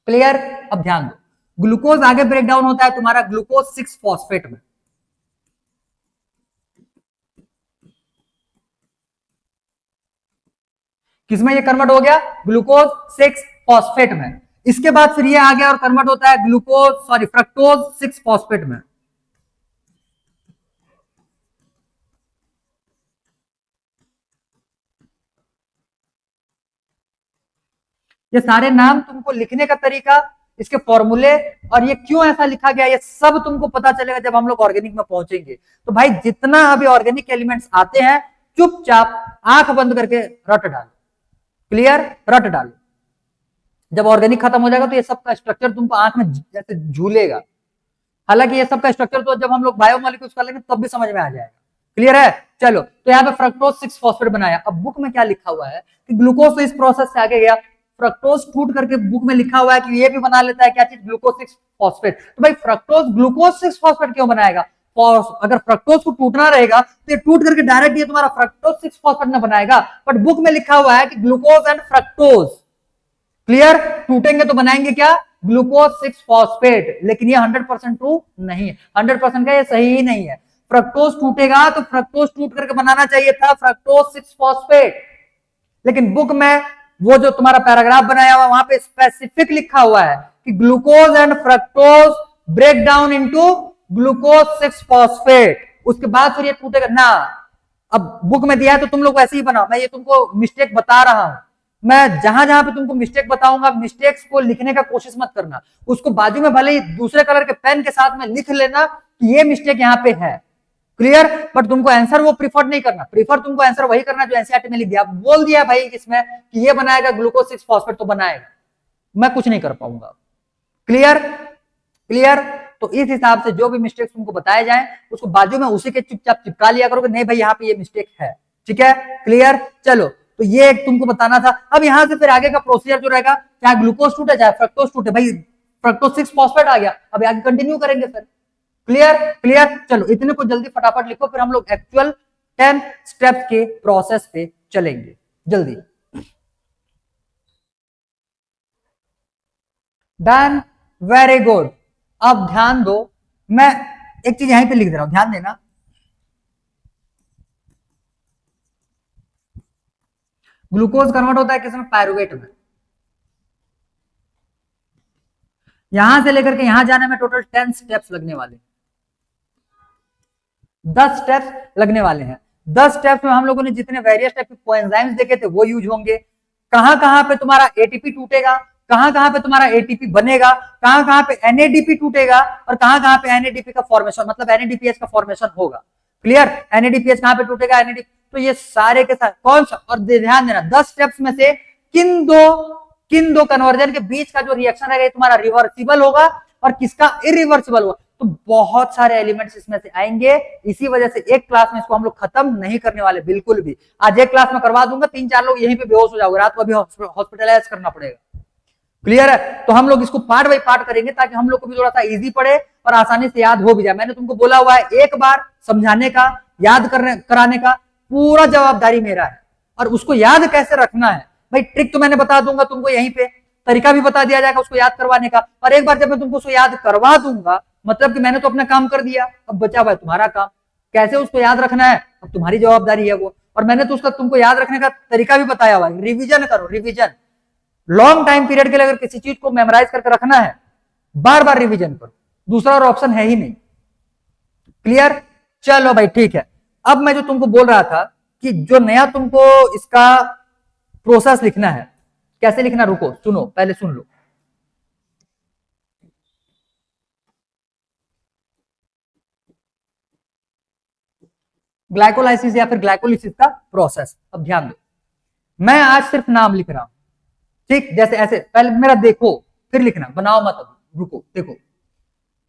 क्लियर? अब ध्यान दो, ग्लूकोज आगे ब्रेक डाउन होता है तुम्हारा ग्लूकोज 6 फॉस्फेट में। किसमें ये कन्वर्ट हो गया, ग्लूकोज 6 फॉस्फेट में। इसके बाद फिर ये आ गया और कन्वर्ट होता है फ्रक्टोज 6 फॉस्फेट में। ये सारे नाम तुमको लिखने का तरीका, इसके फॉर्मूले, और ये क्यों ऐसा लिखा गया, ये सब तुमको पता चलेगा जब हम लोग ऑर्गेनिक में पहुंचेंगे। तो भाई जितना अभी ऑर्गेनिक एलिमेंट्स आते हैं चुपचाप आंख बंद करके रट डालो। क्लियर? रट डालो। जब ऑर्गेनिक खत्म हो जाएगा तो ये सब का स्ट्रक्चर तुमको आंख में जैसे झूलेगा। हालांकि ये सब का स्ट्रक्चर तो जब हम लोग बायोमोलिक्यूल्स कर लेंगे तब भी समझ में आ जाएगा। क्लियर है? चलो, तो यहाँ पे फ्रक्टोज 6 फॉस्फेट बनाया। अब बुक में क्या लिखा हुआ है कि ग्लूकोज तो इस प्रोसेस से आगे गया, फ्रक्टोज टूट करके बुक में लिखा हुआ है कि ये भी बना लेता है क्या चीज, ग्लूकोज 6 फॉस्फेट। तो भाई फ्रक्टोज ग्लूकोज 6 फॉस्फेट क्यों बनाएगा, अगर फ्रक्टोज को टूटना रहेगा तो ये टूट करके डायरेक्ट ये तुम्हारा फ्रक्टोज 6 फॉस्फेट में बनाएगा, बट बुक में लिखा हुआ है कि ग्लूकोज एंड फ्रक्टोज। क्लियर? टूटेंगे तो बनाएंगे क्या, ग्लूकोज 6 फॉस्फेट। लेकिन ये 100% ट्रू नहीं है, 100% का ये सही ही नहीं है। फ्रक्टोज टूटेगा तो फ्रक्टोज टूट करके बनाना चाहिए था फ्रक्टोज 6 फॉस्फेट, लेकिन बुक में वो जो तुम्हारा पैराग्राफ बनाया हुआ वहां पे स्पेसिफिक लिखा हुआ है कि glucose and fructose break down into glucose 6 phosphate, उसके बाद फिर ये टूटेगा ना। अब बुक में दिया है तो तुम लोग वैसे ही बनाओ, मैं ये तुमको मिस्टेक बता रहा हूं। मैं जहां जहां पे तुमको मिस्टेक बताऊंगा, मिस्टेक्स को लिखने का कोशिश मत करना, उसको बाजू में भले ही दूसरे कलर के पेन के साथ में लिख लेना कि ये मिस्टेक यहां पे है। क्लियर? बट तुमको आंसर वो प्रीफर नहीं करना, प्रीफर तुमको आंसर वही करना जो एनसीईआरटी में लिख दिया। बोल दिया भाई इसमें कि ये बनाएगा ग्लूकोज 6 फॉस्फेट तो बनाएगा, मैं कुछ नहीं कर पाऊंगा। क्लियर? क्लियर? तो इस हिसाब से जो भी मिस्टेक्स तुमको बताए जाए उसको बाजू में उसी के चुपचाप चिपका लिया करोगे, नहीं भाई यहाँ पे ये मिस्टेक है। ठीक है? क्लियर? चलो, तो ये एक तुमको बताना था। अब यहां से फिर आगे का प्रोसीजर जो रहेगा, चाहे ग्लूकोज टूटे चाहे फ्रक्टोज टूटे, भाई फ्रक्टोज 6 फॉस्फेट आ गया, अब आगे कंटिन्यू करेंगे फिर। क्लियर? क्लियर? चलो इतने को जल्दी फटाफट लिखो, फिर हम लोग एक्चुअल 10 स्टेप्स के प्रोसेस पे चलेंगे जल्दी। Done, very good. अब ध्यान दो, मैं एक चीज यहीं पे लिख दे रहा हूं, ध्यान देना। ग्लूकोज कन्वर्ट होता है किसमें, पायरुवेट में। यहां से लेकर के यहां जाने में टोटल 10 स्टेप्स लगने वाले, 10 स्टेप्स लगने वाले हैं। 10 स्टेप्स में हम लोगों ने जितने वेरियस टाइप के कोएंजाइम्स देखे थे वो यूज होंगे। कहां कहां पे तुम्हारा एटीपी टूटेगा, कहां कहां पे तुम्हारा एटीपी बनेगा, कहां कहां पे एनएडीपी टूटेगा, और कहां कहां पे एनएडीपी का फॉर्मेशन मतलब एनएडीपीएच का फॉर्मेशन होगा। क्लियर? एनएडीपीएच कहां पे टूटेगा, एनएडीपी, तो ये सारे के साथ कौन सा, और ध्यान देना 10 स्टेप्स में से किन दो कन्वर्जन के बीच का जो रिएक्शन है तुम्हारा रिवर्सिबल होगा, और किसका इरिवर्सिबल हुआ। तो बहुत सारे एलिमेंट्स इसमें से आएंगे, इसी वजह से एक क्लास में इसको हम लोग खत्म नहीं करने वाले बिल्कुल भी। आज एक क्लास में करवा दूंगा, 3-4 लोग यहीं पे बेहोश हो जाओगे, रात को अभी हॉस्पिटलाइज करना पड़ेगा। क्लियर है? तो हम लोग इसको पार्ट बाई पार्ट करेंगे ताकि हम लोग को भी थोड़ा सा इजी पड़े और आसानी से याद हो भी जाए। मैंने तुमको बोला हुआ है एक बार समझाने का, याद कराने का पूरा जवाबदारी मेरा है। और उसको याद कैसे रखना है भाई, ट्रिक तो मैंने बता दूंगा तुमको यहीं पे, तरीका भी बता दिया जाएगा उसको याद करवाने का। और एक बार जब मैं तुमको उसको याद करवा दूंगा, मतलब कि मैंने तो अपना काम कर दिया, अब बचा हुआ है तुम्हारा काम, कैसे उसको याद रखना है अब तुम्हारी जवाबदारी है वो। और मैंने तो उसका तुमको याद रखने का तरीका भी बताया हुआ है, रिविजन करो, रिविजन। लॉन्ग टाइम पीरियड के लिए अगर किसी चीज को मेमोराइज करके रखना है, बार बार रिवीजन करो, दूसरा और ऑप्शन है ही नहीं। क्लियर? चलो भाई ठीक है। अब मैं जो तुमको बोल रहा था कि जो नया तुमको इसका प्रोसेस लिखना है, कैसे लिखना, रुको सुनो, पहले सुन लो। ग्लाइकोलाइसिस या फिर ग्लाइकोलिसिस का प्रोसेस। अब ध्यान दो, मैं आज सिर्फ नाम लिख रहा हूं, ठीक? जैसे ऐसे पहले मेरा देखो, फिर लिखना, बनाओ मत, अब रुको देखो।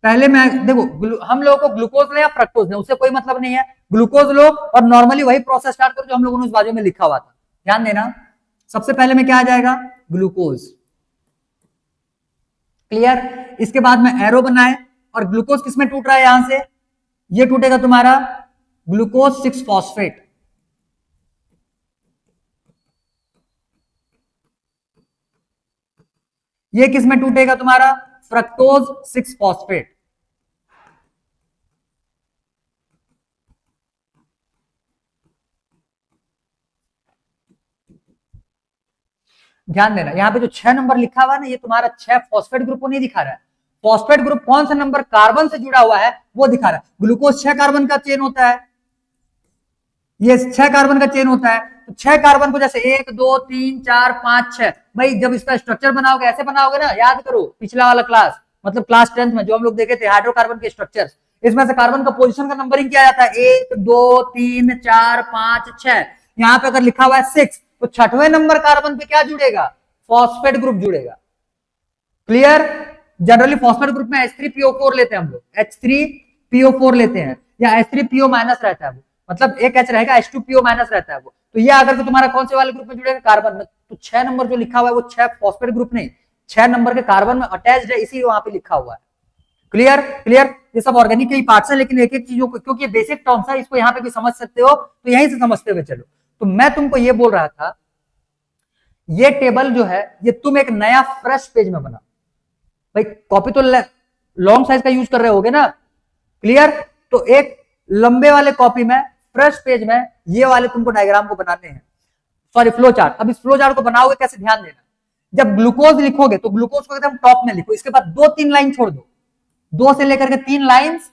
पहले मैं देखो, हम लोगों को ग्लूकोज ले या फ्रक्टोज ले उससे कोई मतलब नहीं है, ग्लूकोज लो और नॉर्मली वही प्रोसेस स्टार्ट करो जो हम लोगों ने उस बाजू में लिखा हुआ था। ध्यान देना, सबसे पहले में क्या आ जाएगा, ग्लूकोज। क्लियर? इसके बाद में एरो बनाए, और ग्लूकोज किसमें टूट रहा है, यहां से ये टूटेगा तुम्हारा ग्लूकोज 6 फॉस्फेट। ये किसमें टूटेगा तुम्हारा, फ्रक्टोज 6 फॉस्फेट। ध्यान देना, यहां पे जो 6 नंबर लिखा हुआ है ना, ये तुम्हारा 6 फॉस्फेट ग्रुप को नहीं दिखा रहा है, फॉस्फेट ग्रुप कौन सा नंबर कार्बन से जुड़ा हुआ है वो दिखा रहा है। ग्लूकोज 6 कार्बन का चेन होता है, ये 6 कार्बन का चेन होता है। तो 6 कार्बन को जैसे 1 2 3 4 5 6, भाई जब इसका स्ट्रक्चर बनाओगे ऐसे बनाओगे ना, याद करो पिछला वाला क्लास, मतलब क्लास 10th में जो हम लोग देखे थे हाइड्रोकार्बन के स्ट्रक्चर्स, इसमें से कार्बन का पोजीशन का नंबरिंग किया जाता है 1 2 3 4 5 6। यहाँ पे अगर लिखा हुआ है 6, तो 6वें नंबर कार्बन पे क्या जुड़ेगा, फॉस्फेट ग्रुप जुड़ेगा। क्लियर? जनरली फॉस्फेट ग्रुप में H3PO4 लेते हैं हम लोग, H3PO4 लेते हैं, या H3PO- रहता है वो, मतलब एक H रहेगा, H2PO- रहता है वो। तो ये आकर के तुम्हारा कौन से वाले ग्रुप में जुड़ेगा, कार्बन में। तो 6 नंबर जो लिखा हुआ है वो 6 फॉस्फेट ग्रुप नहीं, 6 नंबर के कार्बन में अटैच्ड है, इसी वहां पे लिखा हुआ है। क्लियर? क्लियर? ये सब ऑर्गेनिक के ही पार्ट्स है, लेकिन एक एक चीजों को, क्योंकि ये बेसिक टर्म्स है, इसको यहाँ पे भी समझ सकते हो, तो यहीं से समझते हुए चलो। तो मैं तुमको ये बोल रहा था, ये टेबल जो है ये तुम एक नया फ्रेश पेज में बना, भाई कॉपी तो लॉन्ग साइज का यूज कर रहे होगे ना। क्लियर? तो एक लंबे वाले कॉपी में, फ्रेश पेज में, ये वाले तुमको डायग्राम को बनाने हैं, सॉरी फ्लो चार्ट। अब इस फ्लो चार्ट को बनाओगे कैसे, ध्यान देना, जब ग्लूकोज लिखोगे तो ग्लूकोज को एकदम टॉप में लिखो, इसके बाद 2-3 लाइन छोड़ दो, 2 से लेकर के 3 लाइंस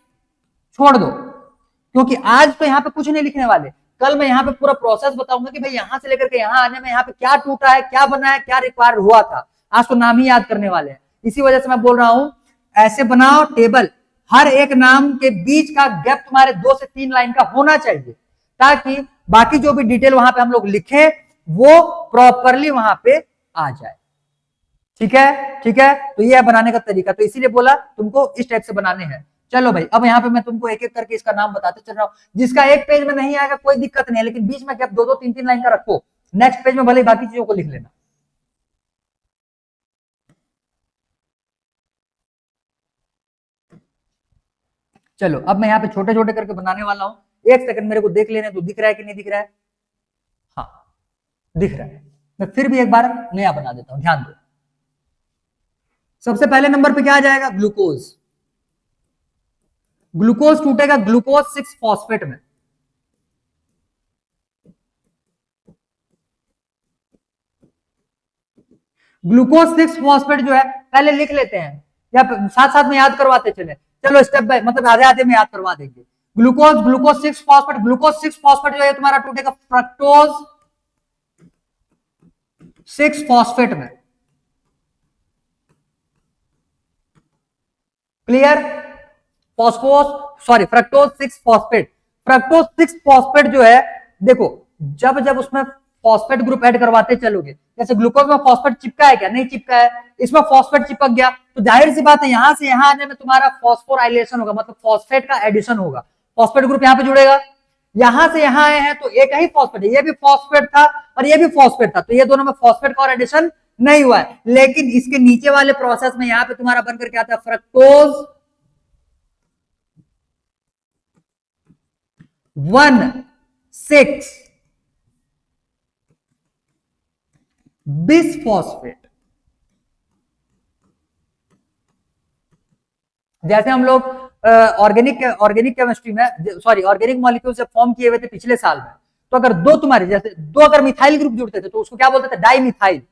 छोड़ दो, क्योंकि आज तो यहाँ पे कुछ नहीं लिखने वाले, कल मैं यहाँ पे पूरा प्रोसेस बताऊंगा कि भाई यहां से लेकर के यहां आने में यहाँ पे क्या टूटा है, क्या बना है, क्या रिक्वायर हुआ था। आज तो नाम ही याद करने वाले हैं, इसी वजह से मैं बोल रहा हूं ऐसे बनाओ टेबल, हर एक नाम के बीच का गैप तुम्हारे 2 से 3 लाइन का होना चाहिए, ताकि बाकी जो भी डिटेल वहां पे हम लोग लिखे वो प्रॉपरली वहां पे आ जाए। ठीक है? ठीक है? तो ये है बनाने का तरीका, तो इसीलिए बोला तुमको इस टाइप से बनाने हैं। चलो भाई, अब यहाँ पे मैं तुमको एक एक करके इसका नाम बताते चल रहा हूं, जिसका एक पेज में नहीं आएगा कोई दिक्कत नहीं है, लेकिन बीच में गैप 2-2 3-3 लाइन का रखो, नेक्स्ट पेज में भले बाकी चीजों को लिख लेना। चलो अब मैं यहाँ पे छोटे छोटे करके बनाने वाला हूं, एक सेकंड मेरे को देख लेने तो, दिख रहा है कि नहीं दिख रहा है, हाँ दिख रहा है। मैं फिर भी एक बार नया बना देता हूं, ध्यान दो। सबसे पहले नंबर पे क्या आ जाएगा, ग्लूकोज। ग्लूकोज टूटेगा ग्लूकोज 6 फॉस्फेट में। ग्लूकोज 6 फॉस्फेट जो है पहले लिख लेते हैं, या साथ साथ में याद करवाते चले, चलो स्टेप बाय, मतलब आधे आधे में याद करवा देंगे। ग्लूकोज 6 फॉस्फेट, ग्लूकोज 6 फॉस्फेट जो है तुम्हारा टूटेगा फ्रक्टोज 6 फॉस्फेट में। Clear? Phosphos sorry fructose 6 phosphate, fructose 6 phosphate जो है, देखो जब जब उसमें फॉस्फेट ग्रुप ऐड करवाते चलोगे। जैसे ग्लूकोज में फॉस्फेट चिपका है क्या? नहीं चिपका है, इसमें फॉस्फेट चिपक गया तो जाहिर सी बात है यहां से यहां आने में तुम्हारा फॉस्फोराइलेशन होगा, मतलब फॉस्फेट का एडिशन होगा। फॉस्फेट ग्रुप यहां पे जुड़ेगा, यहां से यहां आए हैं तो एक ही फॉस्फेट है, ये भी फॉस्फेट था और ये भी फॉस्फेट था, तो ये दोनों में फॉस्फेट का और एडिशन नहीं हुआ है। लेकिन इसके नीचे वाले प्रोसेस में यहां पे तुम्हारा बनकर क्या आता है? Fructose 1,6 bisphosphate. जैसे हम लोग ऑर्गेनिक केमिस्ट्री में, सॉरी ऑर्गेनिक मॉलिक्यूल से फॉर्म किए हुए थे पिछले साल में, तो अगर दो तुम्हारे जैसे दो अगर मिथाइल ग्रुप जुड़ते थे तो उसको क्या बोलते थे? Di methyl.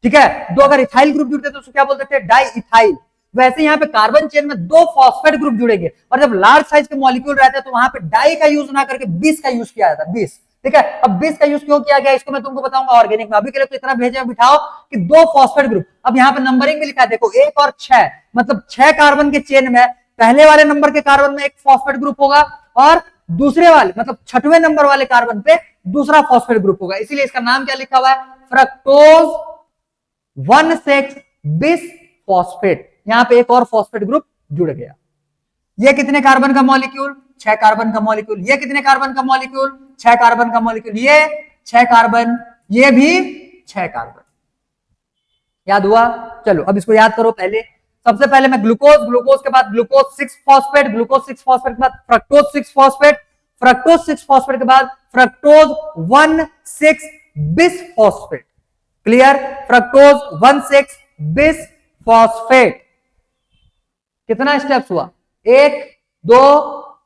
ठीक है, दो अगर इथाइल ग्रुप जुड़ते थे तो उसको क्या बोलते थे? Di ethyl. वैसे यहाँ पे कार्बन चेन में दो फॉस्फेट ग्रुप जुड़ेंगे और जब लार्ज साइज के मॉलिक्यूल रहते हैं तो वहां पे डाई का यूज ना करके 20 का यूज किया जाता है, 20। ठीक है, अब 20 का यूज क्यों किया गया इसको मैं तुमको बताऊंगा ऑर्गेनिक में। अभी के लिए तो इतना भेजे बिठाओ कि दो फॉस्फेट ग्रुप, अब यहाँ पे नंबरिंग भी लिखा है देखो 1 और 6, मतलब 6 कार्बन के चेन में पहले वाले नंबर के कार्बन में एक फॉस्फेट ग्रुप होगा और दूसरे वाले मतलब 6वें नंबर वाले कार्बन पे दूसरा फॉस्फेट ग्रुप होगा, इसीलिए इसका नाम क्या लिखा हुआ है? Fructose 1,6 bisphosphate. यहां पे एक और फॉस्फेट ग्रुप जुड़ गया। ये कितने कार्बन का मॉलिक्यूल? 6 कार्बन का मॉलिक्यूल। ये कितने कार्बन का मॉलिक्यूल? 6 कार्बन का मॉलिक्यूल। ये 6 कार्बन, ये भी 6 कार्बन। याद हुआ? चलो अब इसको याद करो। पहले सबसे पहले मैं ग्लूकोज के बाद ग्लूकोज 6 फॉस्फेट, ग्लूकोज 6 फॉस्फेट के बाद फ्रक्टोज 6 फॉस्फेट, फ्रक्टोज 6 फॉस्फेट के बाद fructose 1,6 bisphosphate. Clear? Fructose 1,6 bisphosphate. कितना स्टेप्स हुआ? 1 2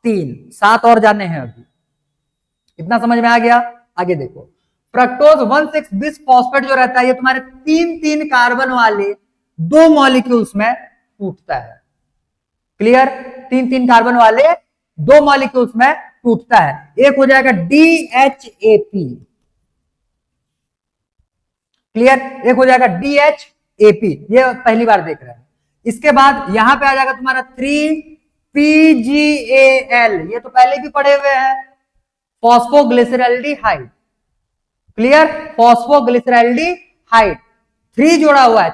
3, 7 और जाने हैं अभी। इतना समझ में आ गया? आगे देखो, फ्रक्टोज 1,6 बिसफॉस्फेट जो रहता है ये तुम्हारे 3 कार्बन वाले दो मॉलिक्यूल्स में टूटता है। क्लियर? 3 कार्बन वाले दो मॉलिक्यूल्स में टूटता है। एक हो जाएगा DHAP। क्लियर? एक हो जाएगा DHAP, ये पहली बार देख रहे हैं। इसके बाद यहां पे आ जाएगा तुम्हारा 3PGAL, ये तो पहले भी पढ़े हुए हैं, फॉस्फोग्लिसरैल्डिहाइड। क्लियर? फॉस्फोग्लिसरैल्डिहाइड 3 जोड़ा हुआ है,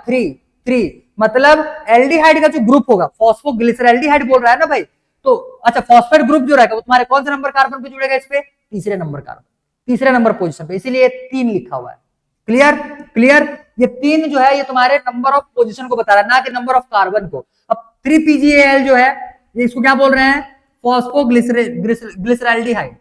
3 मतलब एल्डिहाइड का जो ग्रुप होगा, फॉस्फोग्लिसरैल्डिहाइड बोल रहा है ना भाई, तो अच्छा फॉस्फेट ग्रुप जो रहेगा वो तुम्हारे कौन से नंबर कार्बन पे जुड़ेगा? इस पे तीसरे नंबर कार्बन, तीसरे नंबर पोजीशन पे, इसीलिए 3 लिखा हुआ है। क्लियर? क्लियर? ये 3 जो है ये तुम्हारे नंबर ऑफ पोजीशन को बता रहा है, ना कि नंबर ऑफ कार्बन को। अब 3PGAL जो है ये इसको क्या बोल रहे हैं? फॉस्फोग्लिसरैल्डिहाइड।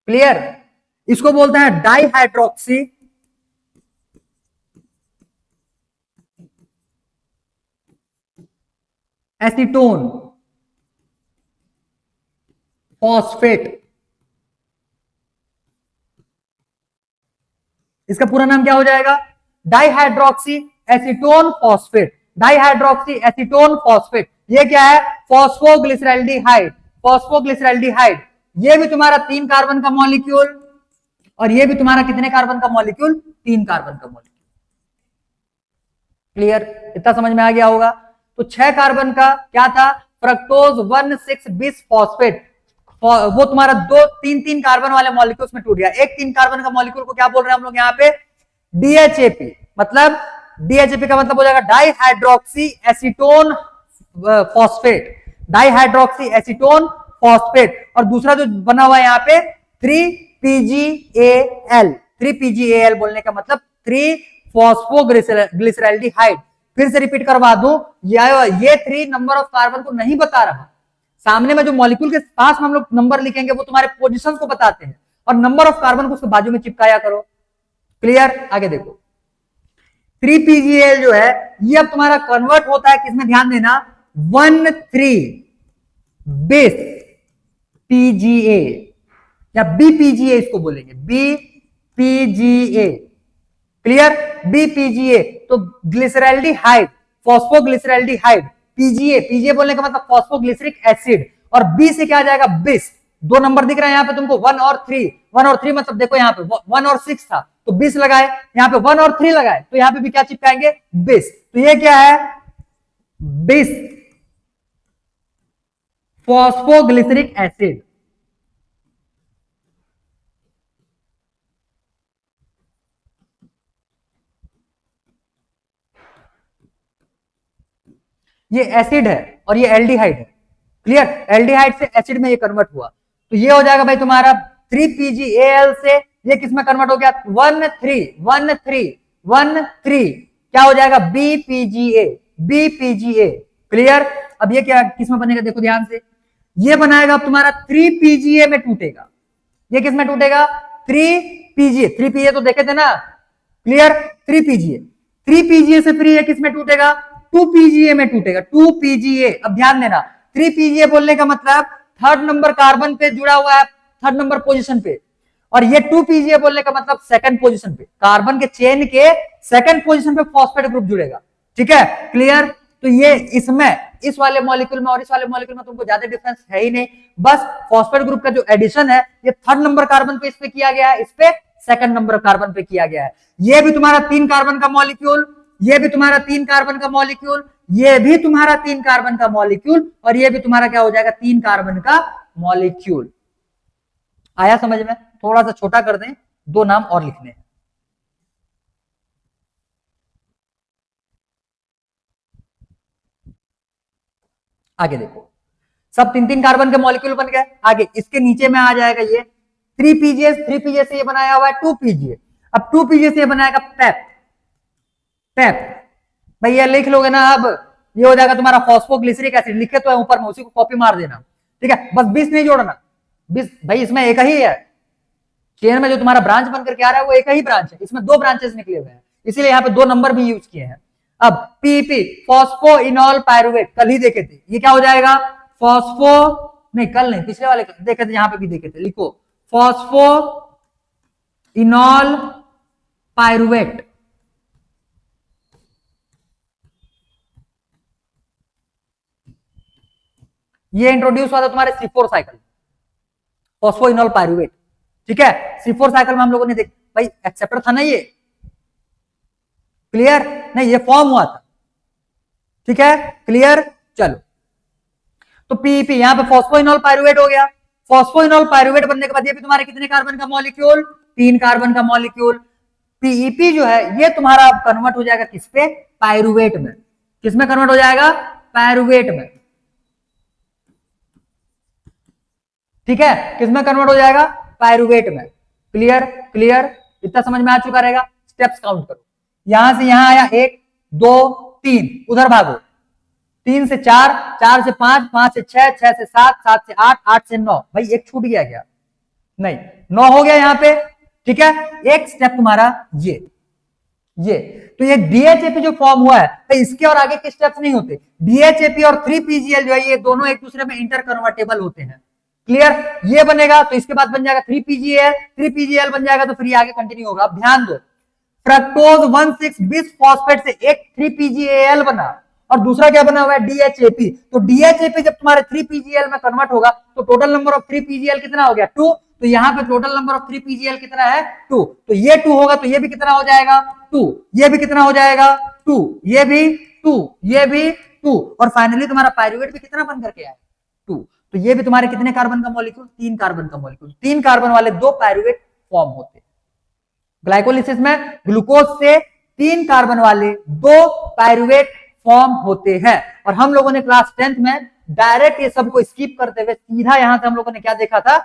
क्लियर? इसको बोलते हैं डाईहाइड्रोक्सी एसीटोन फॉस्फेट। इसका पूरा नाम क्या हो जाएगा? Dihydroxy acetone phosphate. Dihydroxy acetone phosphate, ये क्या है? फॉस्फोग्लिसरैल्डिहाइड। फॉस्फोग्लिसरैल्डिहाइड ये भी तुम्हारा 3 कार्बन का मॉलिक्यूल और ये भी तुम्हारा कितने कार्बन का मॉलिक्यूल? 3 कार्बन का मॉलिक्यूल। क्लियर? इतना समझ में आ गया होगा। तो 6 कार्बन का क्या था? फ्रक्टोज 1,6 बिसफॉस्फेट, वो तुम्हारा 2-3 कार्बन वाले मॉलिक्यूल्स में टूट गया। एक 3 कार्बन का मॉलिक्यूल को क्या बोल रहे हैं हम लोग यहाँ पे? DHAP। मतलब DHAP का मतलब हो जाएगा dihydroxy acetone phosphate, dihydroxy acetone phosphate. और दूसरा जो बना हुआ है यहाँ पे 3PGAL। 3PGAL बोलने का मतलब 3 फॉस्फोग्लिसरैल्डिहाइड। फिर से रिपीट करवा दूं, ये 3 नंबर ऑफ कार्बन को नहीं बता रहा, सामने में जो मॉलिक्यूल के पास हम लोग नंबर लिखेंगे वो तुम्हारे पोजीशंस को बताते हैं और नंबर ऑफ कार्बन को उसके बाजू में चिपकाया करो। क्लियर? आगे देखो, 3PGAL जो है ये अब तुम्हारा कन्वर्ट होता है किसमें? ध्यान देना, 1,3 बिस PGA या BPGA इसको बोलेंगे, BPGA। क्लियर? BPGA तो ग्लिसरैल्डिहाइड, फॉस्फोग्लिसरैल्डिहाइड, PGA बोलने का मतलब फॉस्फोग्लिसरिक एसिड, और B से क्या आ जाएगा? बिस। 2 नंबर दिख रहा है यहाँ पे तुमको, 1 और 3 मतलब देखो यहाँ पे 1 और 6 था, तो 20 लगाए, यहाँ पे 1 और 3 लगाए तो यहाँ पे भी क्या चिपकाएंगे 20। तो ये क्या है 20 फॉस्फोग्लिसरिक एसिड। ये एसिड है और ये एल्डिहाइड है। क्लियर, एल्डिहाइड से एसिड में ये कन्वर्ट हुआ तो ये हो जाएगा भाई तुम्हारा 3PgAl से ये किस में कन्वर्ट हो गया 1,3 क्या हो जाएगा BPGA। क्लियर, अब ये क्या किस में बनेगा देखो ध्यान से, ये बनाएगा अब तुम्हारा 3PGA में टूटेगा। ये किस में टूटेगा 3PGA तो देखे थे ना। क्लियर, 3PGA से फ्री है किस में टूटेगा 2PGA में टूटेगा 2PGA। अब ध्यान देना 3PGA बोलने का मतलब थर्ड नंबर कार्बन पे जुड़ा हुआ है, थर्ड नंबर पोजीशन पे, और ये 2PGA बोलने का मतलब सेकंड पोजीशन पे, कार्बन के चेन के सेकंड पोजीशन पे फॉस्फेट ग्रुप जुड़ेगा। ठीक है, क्लियर। तो ये इसमें इस वाले मॉलिक्यूल में और इस वाले मॉलिक्यूल में तुमको ज्यादा डिफरेंस है ही नहीं, बस फॉस्फेट ग्रुप का जो एडिशन है ये थर्ड नंबर कार्बन पे इस पे किया गया है, इस पे सेकंड नंबर कार्बन पे किया गया है। ये भी तुम्हारा 3 कार्बन का मॉलिक्यूल, ये भी तुम्हारा 3 कार्बन का मॉलिक्यूल, ये भी तुम्हारा 3 कार्बन का मॉलिक्यूल, और ये भी तुम्हारा क्या हो जाएगा 3 कार्बन का मॉलिक्यूल। आया समझ में? थोड़ा सा छोटा कर दें, 2 नाम और लिखने हैं। आगे देखो, सब 3 कार्बन के मॉलिक्यूल बन गए। आगे इसके नीचे में आ जाएगा ये 3PGA से ये बनाया हुआ है 2PGA। अब 2PGA से ये बनाएगा पेप भाई ये लिख लोगे ना, अब ये हो जाएगा तुम्हारा फॉस्फोग्लिसरिक एसिड। लिखे तो है ऊपर में, उसी को कॉपी मार देना। ठीक है, बस 20 नहीं जोड़ना, 20 भाई इसमें एक ही है, चेन में जो तुम्हारा ब्रांच बन करके आ रहा है वो एक ही ब्रांच है, इसमें 2 ब्रांचेस निकले हुए हैं, इसीलिए यहाँ पे 2 नंबर भी यूज किए हैं। अब पीपी फॉस्फोइनॉल पायरुवेट कल ही देखे थे, ये क्या हो जाएगा फॉस्फो, नहीं कल नहीं पिछले वाले देखे थे, यहाँ पे भी देखे थे, लिखो फॉस्फोइनॉल पायरुवेट। ये इंट्रोड्यूस हुआ था तुम्हारे C4 साइकिल, फॉस्फोइनॉल पायरुवेट। ठीक है, C4 साइकिल में हम लोगों ने देख भाई एक्सेप्टर था ना ये। क्लियर, नहीं ये फॉर्म हुआ था। ठीक है, क्लियर। चलो, तो पीपी यहां पे फॉस्फोइनॉल पायरुवेट हो गया। फॉस्फोइनॉल पायरुवेट बनने के बाद ये भी तुम्हारे कितने कार्बन का मॉलिक्यूल 3 कार्बन का मॉलिक्यूल। पीईपी जो है ये तुम्हारा कन्वर्ट हो जाएगा किस पे पायरुवेट में। किस में कन्वर्ट हो जाएगा पायरुवेट में। ठीक है, किसमें कन्वर्ट हो जाएगा पायरुवेट में। क्लियर, क्लियर, इतना समझ में आ चुका रहेगा। स्टेप्स काउंट करो, यहां से यहां आया 1 2 3, उधर भागो 3 से 4, 4 से 5, 5 से 6, 6 से 7, 7 से 8, 8 से 9। भाई एक छूट गया क्या? नहीं, 9 हो गया यहां पे। ठीक है, एक स्टेप तुम्हारा ये तो ये DHAP जो फॉर्म हुआ है तो इसके और आगे के स्टेप्स नहीं होते। DHAP और 3PGL जो है ये दोनों एक दूसरे में इंटर कन्वर्टेबल होते हैं। क्लियर, ये बनेगा तो इसके बाद बन जाएगा 3PGL, 3PGL बन जाएगा तो फिर आगे कंटिन्यू होगा। अब ध्यान दो, फ्रक्टोज 1,6-बिस फॉस्फेट से एक 3PGAL बना और दूसरा क्या बना हुआ है DHAP। तो DHAP जब तुम्हारे 3PGL में कन्वर्ट होगा तो टोटल नंबर ऑफ 3PGL कितना हो गया 2। तो यहाँ पे टोटल नंबर ऑफ 3PGL कितना है 2। तो ये 2 होगा तो ये भी कितना हो जाएगा 2, ये भी कितना हो जाएगा 2, ये भी 2, ये भी 2, और फाइनली तुम्हारा पायरुवेट भी कितना बन करके आया 2। तो ये भी तुम्हारे कितने कार्बन का मॉलिक्यूल 3 कार्बन का मॉलिक्यूल। 3 कार्बन वाले 2 पायरुवेट फॉर्म होते हैं। ग्लाइकोलिसिस में ग्लूकोज से 3 कार्बन वाले 2 पायरुवेट फॉर्म होते हैं। और हम लोगों ने क्लास 10th में डायरेक्ट ये सबको स्किप करते हुए सीधा यहां से हम लोगों ने क्या देखा था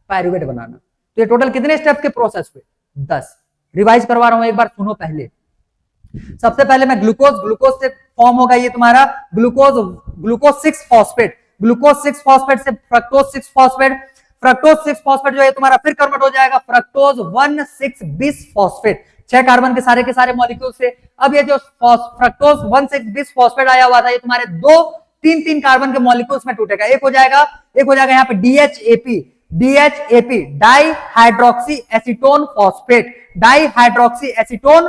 पायरुवेट बनाना। तो ये टोटल कितने स्टेप्स के प्रोसेस पे 10। रिवाइज करवा रहा हूं, एक बार सुनो पहले। सबसे पहले मैं ग्लूकोज से फॉर्म होगा ये तुम्हारा ग्लूकोज 6 फॉस्फेट, ग्लूकोज 6 फॉस्फेट से फ्रक्टोज 6 फॉस्फेट, फ्रक्टोज 6 फॉस्फेट जो है तुम्हारा फिर कन्वर्ट हो जाएगा फ्रक्टोज 1,6-बिस फॉस्फेट, 6 कार्बन के सारे मॉलिक्यूल से। अब ये जो फ्रक्टोज 1,6-बिस फॉस्फेट आया हुआ था ये तुम्हारे 2-3 कार्बन के मॉलिक्यूल्स में टूटेगा। एक हो जाएगा यहाँ पे DHAP di hydroxy acetone phosphate, di hydroxy acetone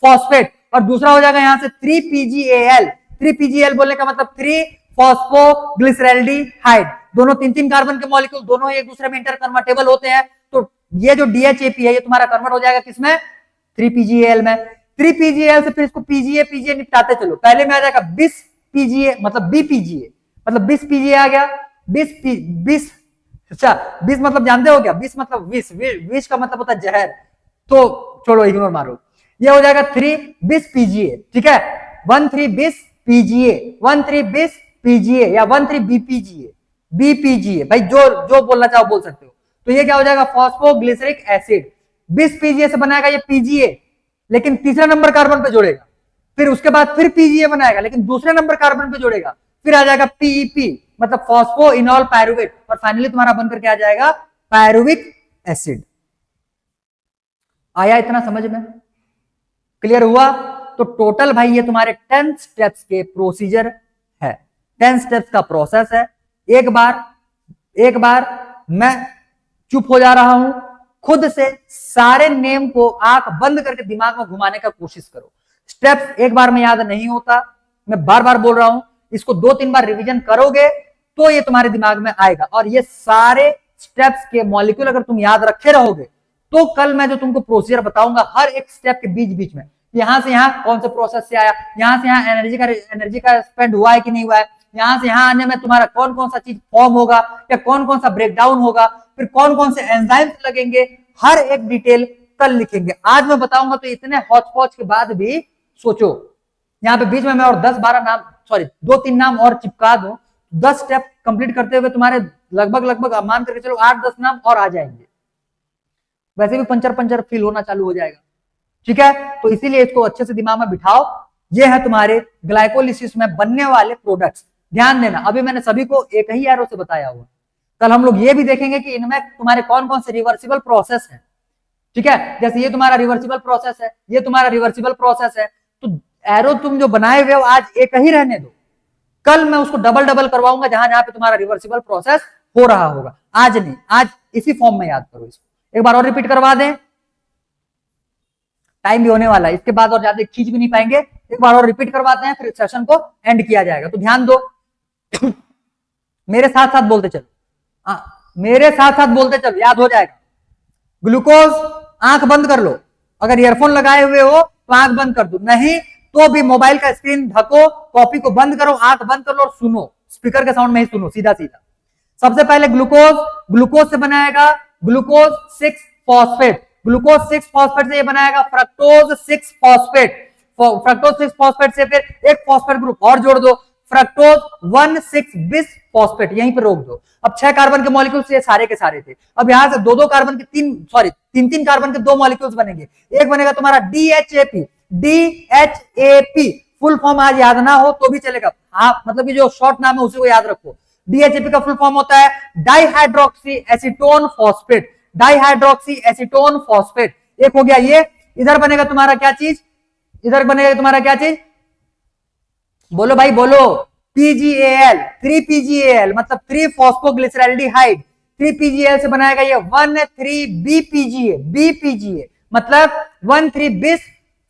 phosphate, और दूसरा हो जाएगा यहां से 3PGAL बोलने का मतलब 3 फॉस्फोग्लिसरैल्डिहाइड। दोनों 3 कार्बन के मॉलिक्यूल दोनों एक दूसरे में इंटर कन्वर्टेबल होते हैं। तो ये जो DHAP है ये तुम्हारा कन्वर्ट हो जाएगा किसमें 3 PgAl में, 3 PgAl से फिर इसको PGA निपटाते चलो। पहले में आ जाएगा 20 PgA मतलब BPGA, मतलब 20 PgA आ गया, 20 अच्छा 20 मतलब जानते हो क्या, 20 मतलब विष का मतलब होता है जहर, तो छोड़ो इग्नोर मारो, ये हो जाएगा 3 PgA, ठीक है, 13 PgA, 13 PgA या 13 BPGA, भाई जो बोलना चाहो बोल सकते हो। तो ये क्या हो जाएगा, फॉस्फोग्लिसरिक एसिड, 20 PgA से बनाएगा ये PGA, लेकिन तीसरा नंबर कार्बन पे जोड़ेगा, फिर उसके बाद फिर PGA बनाएगा लेकिन दूसरे नंबर कार्बन पे जोड़ेगा, फिर आ जाएगा PEP मतलब फॉस्फो इनॉल पायरुवेट, और फाइनली तुम्हारा बनकर के आ जाएगा पायरुविक एसिड। आया इतना समझ में, क्लियर हुआ? तो टोटल भाई ये तुम्हारे 10 स्टेप्स के प्रोसीजर है, 10 स्टेप्स का प्रोसेस है। एक बार मैं चुप हो जा रहा हूं, खुद से सारे नेम को आंख बंद करके दिमाग में घुमाने का कोशिश करो। स्टेप्स एक बार में याद नहीं होता, मैं बार बार बोल रहा हूं, इसको 2-3 बार रिवीजन करोगे तो ये तुम्हारे दिमाग में आएगा। और ये सारे स्टेप्स के मॉलिक्यूल अगर तुम याद रखे रहोगे तो कल मैं जो तुमको प्रोसीजर बताऊंगा हर एक स्टेप के बीच बीच में, यहां से यहां कौन से प्रोसेस से आया, यहां से यहां एनर्जी का स्पेंड हुआ है कि नहीं हुआ है, यहां से यहां आने में तुम्हारा कौन कौन सा चीज फॉर्म होगा या कौन कौन सा ब्रेकडाउन होगा, फिर कौन कौन से एंजाइम्स लगेंगे, हर एक डिटेल कल लिखेंगे। आज मैं बताऊंगा तो इतने हौच-पौच के बाद भी सोचो, यहाँ पे बीच में मैं और 10-12 नाम, सॉरी 2-3 नाम और चिपका दूं, 10 स्टेप कंप्लीट करते हुए तुम्हारे लगभग मान करके चलो 8-10 नाम और आ जाएंगे, वैसे भी पंचर फील होना चालू हो जाएगा, ठीक है? तो इसीलिए इसको अच्छे से दिमाग में बिठाओ। ये है तुम्हारे ग्लाइकोलिसिस में बनने वाले प्रोडक्ट्स। ध्यान देना, अभी मैंने सभी को एक ही एरो से बताया हुआ, कल हम लोग ये भी देखेंगे कि इनमें तुम्हारे कौन कौन से रिवर्सिबल प्रोसेस है, ठीक है? जैसे ये तुम्हारा रिवर्सिबल प्रोसेस है, ये तुम्हारा रिवर्सिबल प्रोसेस है, तो एरो तुम जो बनाए हुए हो आज एक ही रहने दो, कल मैं उसको डबल करवाऊंगा जहां जहां पे तुम्हारा रिवर्सिबल प्रोसेस हो रहा होगा। आज नहीं, आज इसी फॉर्म में याद करो इसको। एक बार और रिपीट करवा दें, टाइम भी होने वाला है, इसके बाद और ज्यादा खींच भी नहीं पाएंगे, एक बार और रिपीट करवाते हैं फिर सेशन को एंड किया जाएगा। तो ध्यान दो मेरे साथ साथ बोलते चलो, मेरे साथ साथ बोलते चलो, याद हो जाएगा। ग्लूकोज, आंख बंद कर लो, अगर ईयरफोन लगाए हुए हो तो आंख बंद कर दो, नहीं तो भी मोबाइल का स्क्रीन ढको, कॉपी को बंद करो, आंख बंद कर लो और सुनो, स्पीकर के साउंड में ही सुनो सीधा सीधा। सबसे पहले ग्लूकोज से बनाएगा ग्लूकोज 6 फॉस्फेट, ग्लूकोज 6 फॉस्फेट से ये बनाएगा फ्रक्टोज 6 फॉस्फेट, फ्रक्टोज 6 फॉस्फेट से फिर एक फॉस्फेट ग्रुप और जोड़ दो, फ्रक्टोज 1,6 बिस फॉस्फेट, यहीं पे रोक दो। अब 6 कार्बन के मॉलिक्यूल्स ये सारे के सारे थे, अब यहां से 2-2 कार्बन के 3 कार्बन के 2 मॉलिक्यूल्स बनेंगे, एक बनेगा तुम्हारा DHAP, DHAP फुल फॉर्म आज याद ना हो तो भी चलेगा, हाँ मतलब कि जो शॉर्ट नाम है उसी को याद रखो। DHAP का फुल फॉर्म होता है dihydroxy acetone phosphate, dihydroxy acetone phosphate. एक हो गया ये, इधर बनेगा तुम्हारा क्या चीज, इधर बनेगा तुम्हारा क्या चीज, बोलो भाई बोलो, PgAl, 3 PgAl मतलब 3 फॉस्फोग्लिसरैल्डिहाइड, 3 PgAl से बनाएगा ये 1,3 BPGA मतलब 1,3 बिस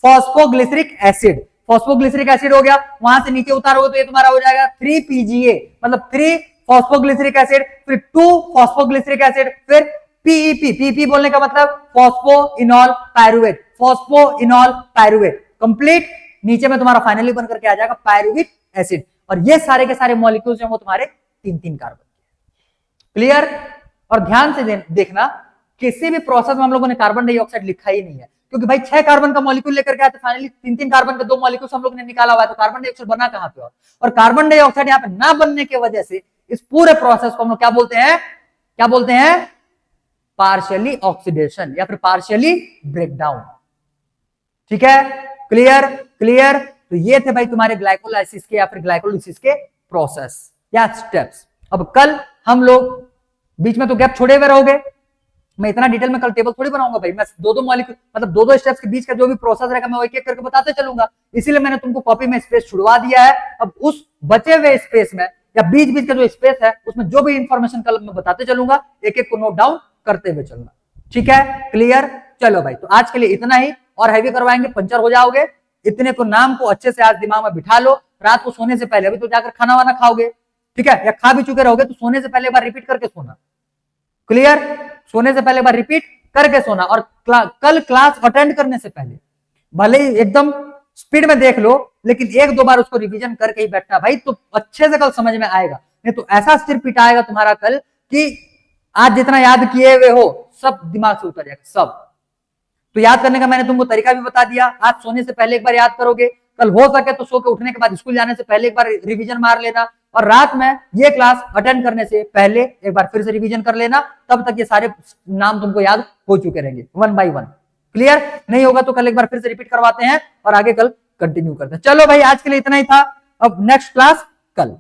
फॉस्फोग्लिसरिक एसिड, फॉस्फोग्लिसरिक एसिड हो गया, वहां से नीचे उतारोगे तो ये तुम्हारा हो जाएगा 3 PGA मतलब 3 फॉस्फोग्लिसरिक एसिड, फिर 2 फॉस्फोग्लिसरिक एसिड, फिर PEP बोलने का मतलब phosphoenol pyruvate, phosphoenol pyruvate complete. नीचे में तुम्हारा फाइनली बनकर के आ जाएगा पायरुविक एसिड, और ये सारे के सारे मॉलिक्यूल्स हैं वो तुम्हारे 3-3 कार्बन के। क्लियर? और ध्यान से देखना, किसी भी प्रोसेस में हम लोगों ने कार्बन डाइऑक्साइड लिखा ही नहीं है, क्योंकि भाई 6 कार्बन का मॉलिक्यूल लेकर के आए तो फाइनली 3-3 कार्बन के 2 मॉलिक्यूल्स हम लोग ने निकाला हुआ है, तो कार्बन डाइऑक्साइड बना कहां पे? और कार्बन डाइऑक्साइड यहाँ पे ना बनने की वजह से इस पूरे प्रोसेस को हम लोग क्या बोलते हैं, पार्शियली ऑक्सीडेशन या फिर पार्शियली ब्रेकडाउन। ठीक है, क्लियर। तो ये थे भाई तुम्हारे ग्लाइकोलाइसिस के या फिर ग्लाइकोलिसिस के प्रोसेस या स्टेप्स। अब कल हम लोग बीच में तो गैप छोड़े हुए रहोगे, मैं इतना डिटेल में कल टेबल थोड़ी बनाऊंगा भाई, मैं 2-2 मॉलिक्यूल मतलब 2-2 स्टेप्स के बीच का जो भी प्रोसेस रहेगा मैं एक एक करके बताते चलूंगा, इसीलिए मैंने तुमको कॉपी में स्पेस छुड़वा दिया है। अब उस बचे हुए स्पेस में या बीच बीच का जो स्पेस है उसमें जो भी इंफॉर्मेशन कल मैं बताते चलूंगा, एक एक को नोट डाउन करते हुए चलना। ठीक है, क्लियर? चलो भाई, तो आज के लिए इतना ही, और हैवी करवाएंगे, पंचर हो जाओगे। इतने को नाम को अच्छे से आज दिमाग में बिठा लो, रात को सोने से पहले, अभी तो जाकर खाना वाना खाओगे, ठीक है, या खा भी चुके रहोगे तो सोने से पहले एक बार रिपीट करके सोना। क्लियर? सोने से पहले एक बार रिपीट करके सोना, और कल क्लास अटेंड करने से पहले भले ही एकदम स्पीड में देख लो, लेकिन एक दो बार उसको रिवीजन करके ही बैठना भाई, तो अच्छे से कल समझ में आएगा। नहीं तो ऐसा सिर पिटाएगा तुम्हारा कल कि आज जितना याद किए हुए हो सब दिमाग से उतर जाएगा सब। तो याद करने का मैंने तुमको तरीका भी बता दिया। आज सोने से पहले एक बार याद करोगे, कल हो सके तो सो के उठने के बाद स्कूल जाने से पहले एक बार रिवीजन मार लेना, और रात में ये क्लास अटेंड करने से पहले एक बार फिर से रिवीजन कर लेना। तब तक ये सारे नाम तुमको याद हो चुके रहेंगे वन बाय वन। क्लियर? नहीं होगा तो कल एक बार फिर से रिपीट करवाते हैं और आगे कल कंटिन्यू करते हैं। चलो भाई आज के लिए इतना ही था, अब नेक्स्ट क्लास कल।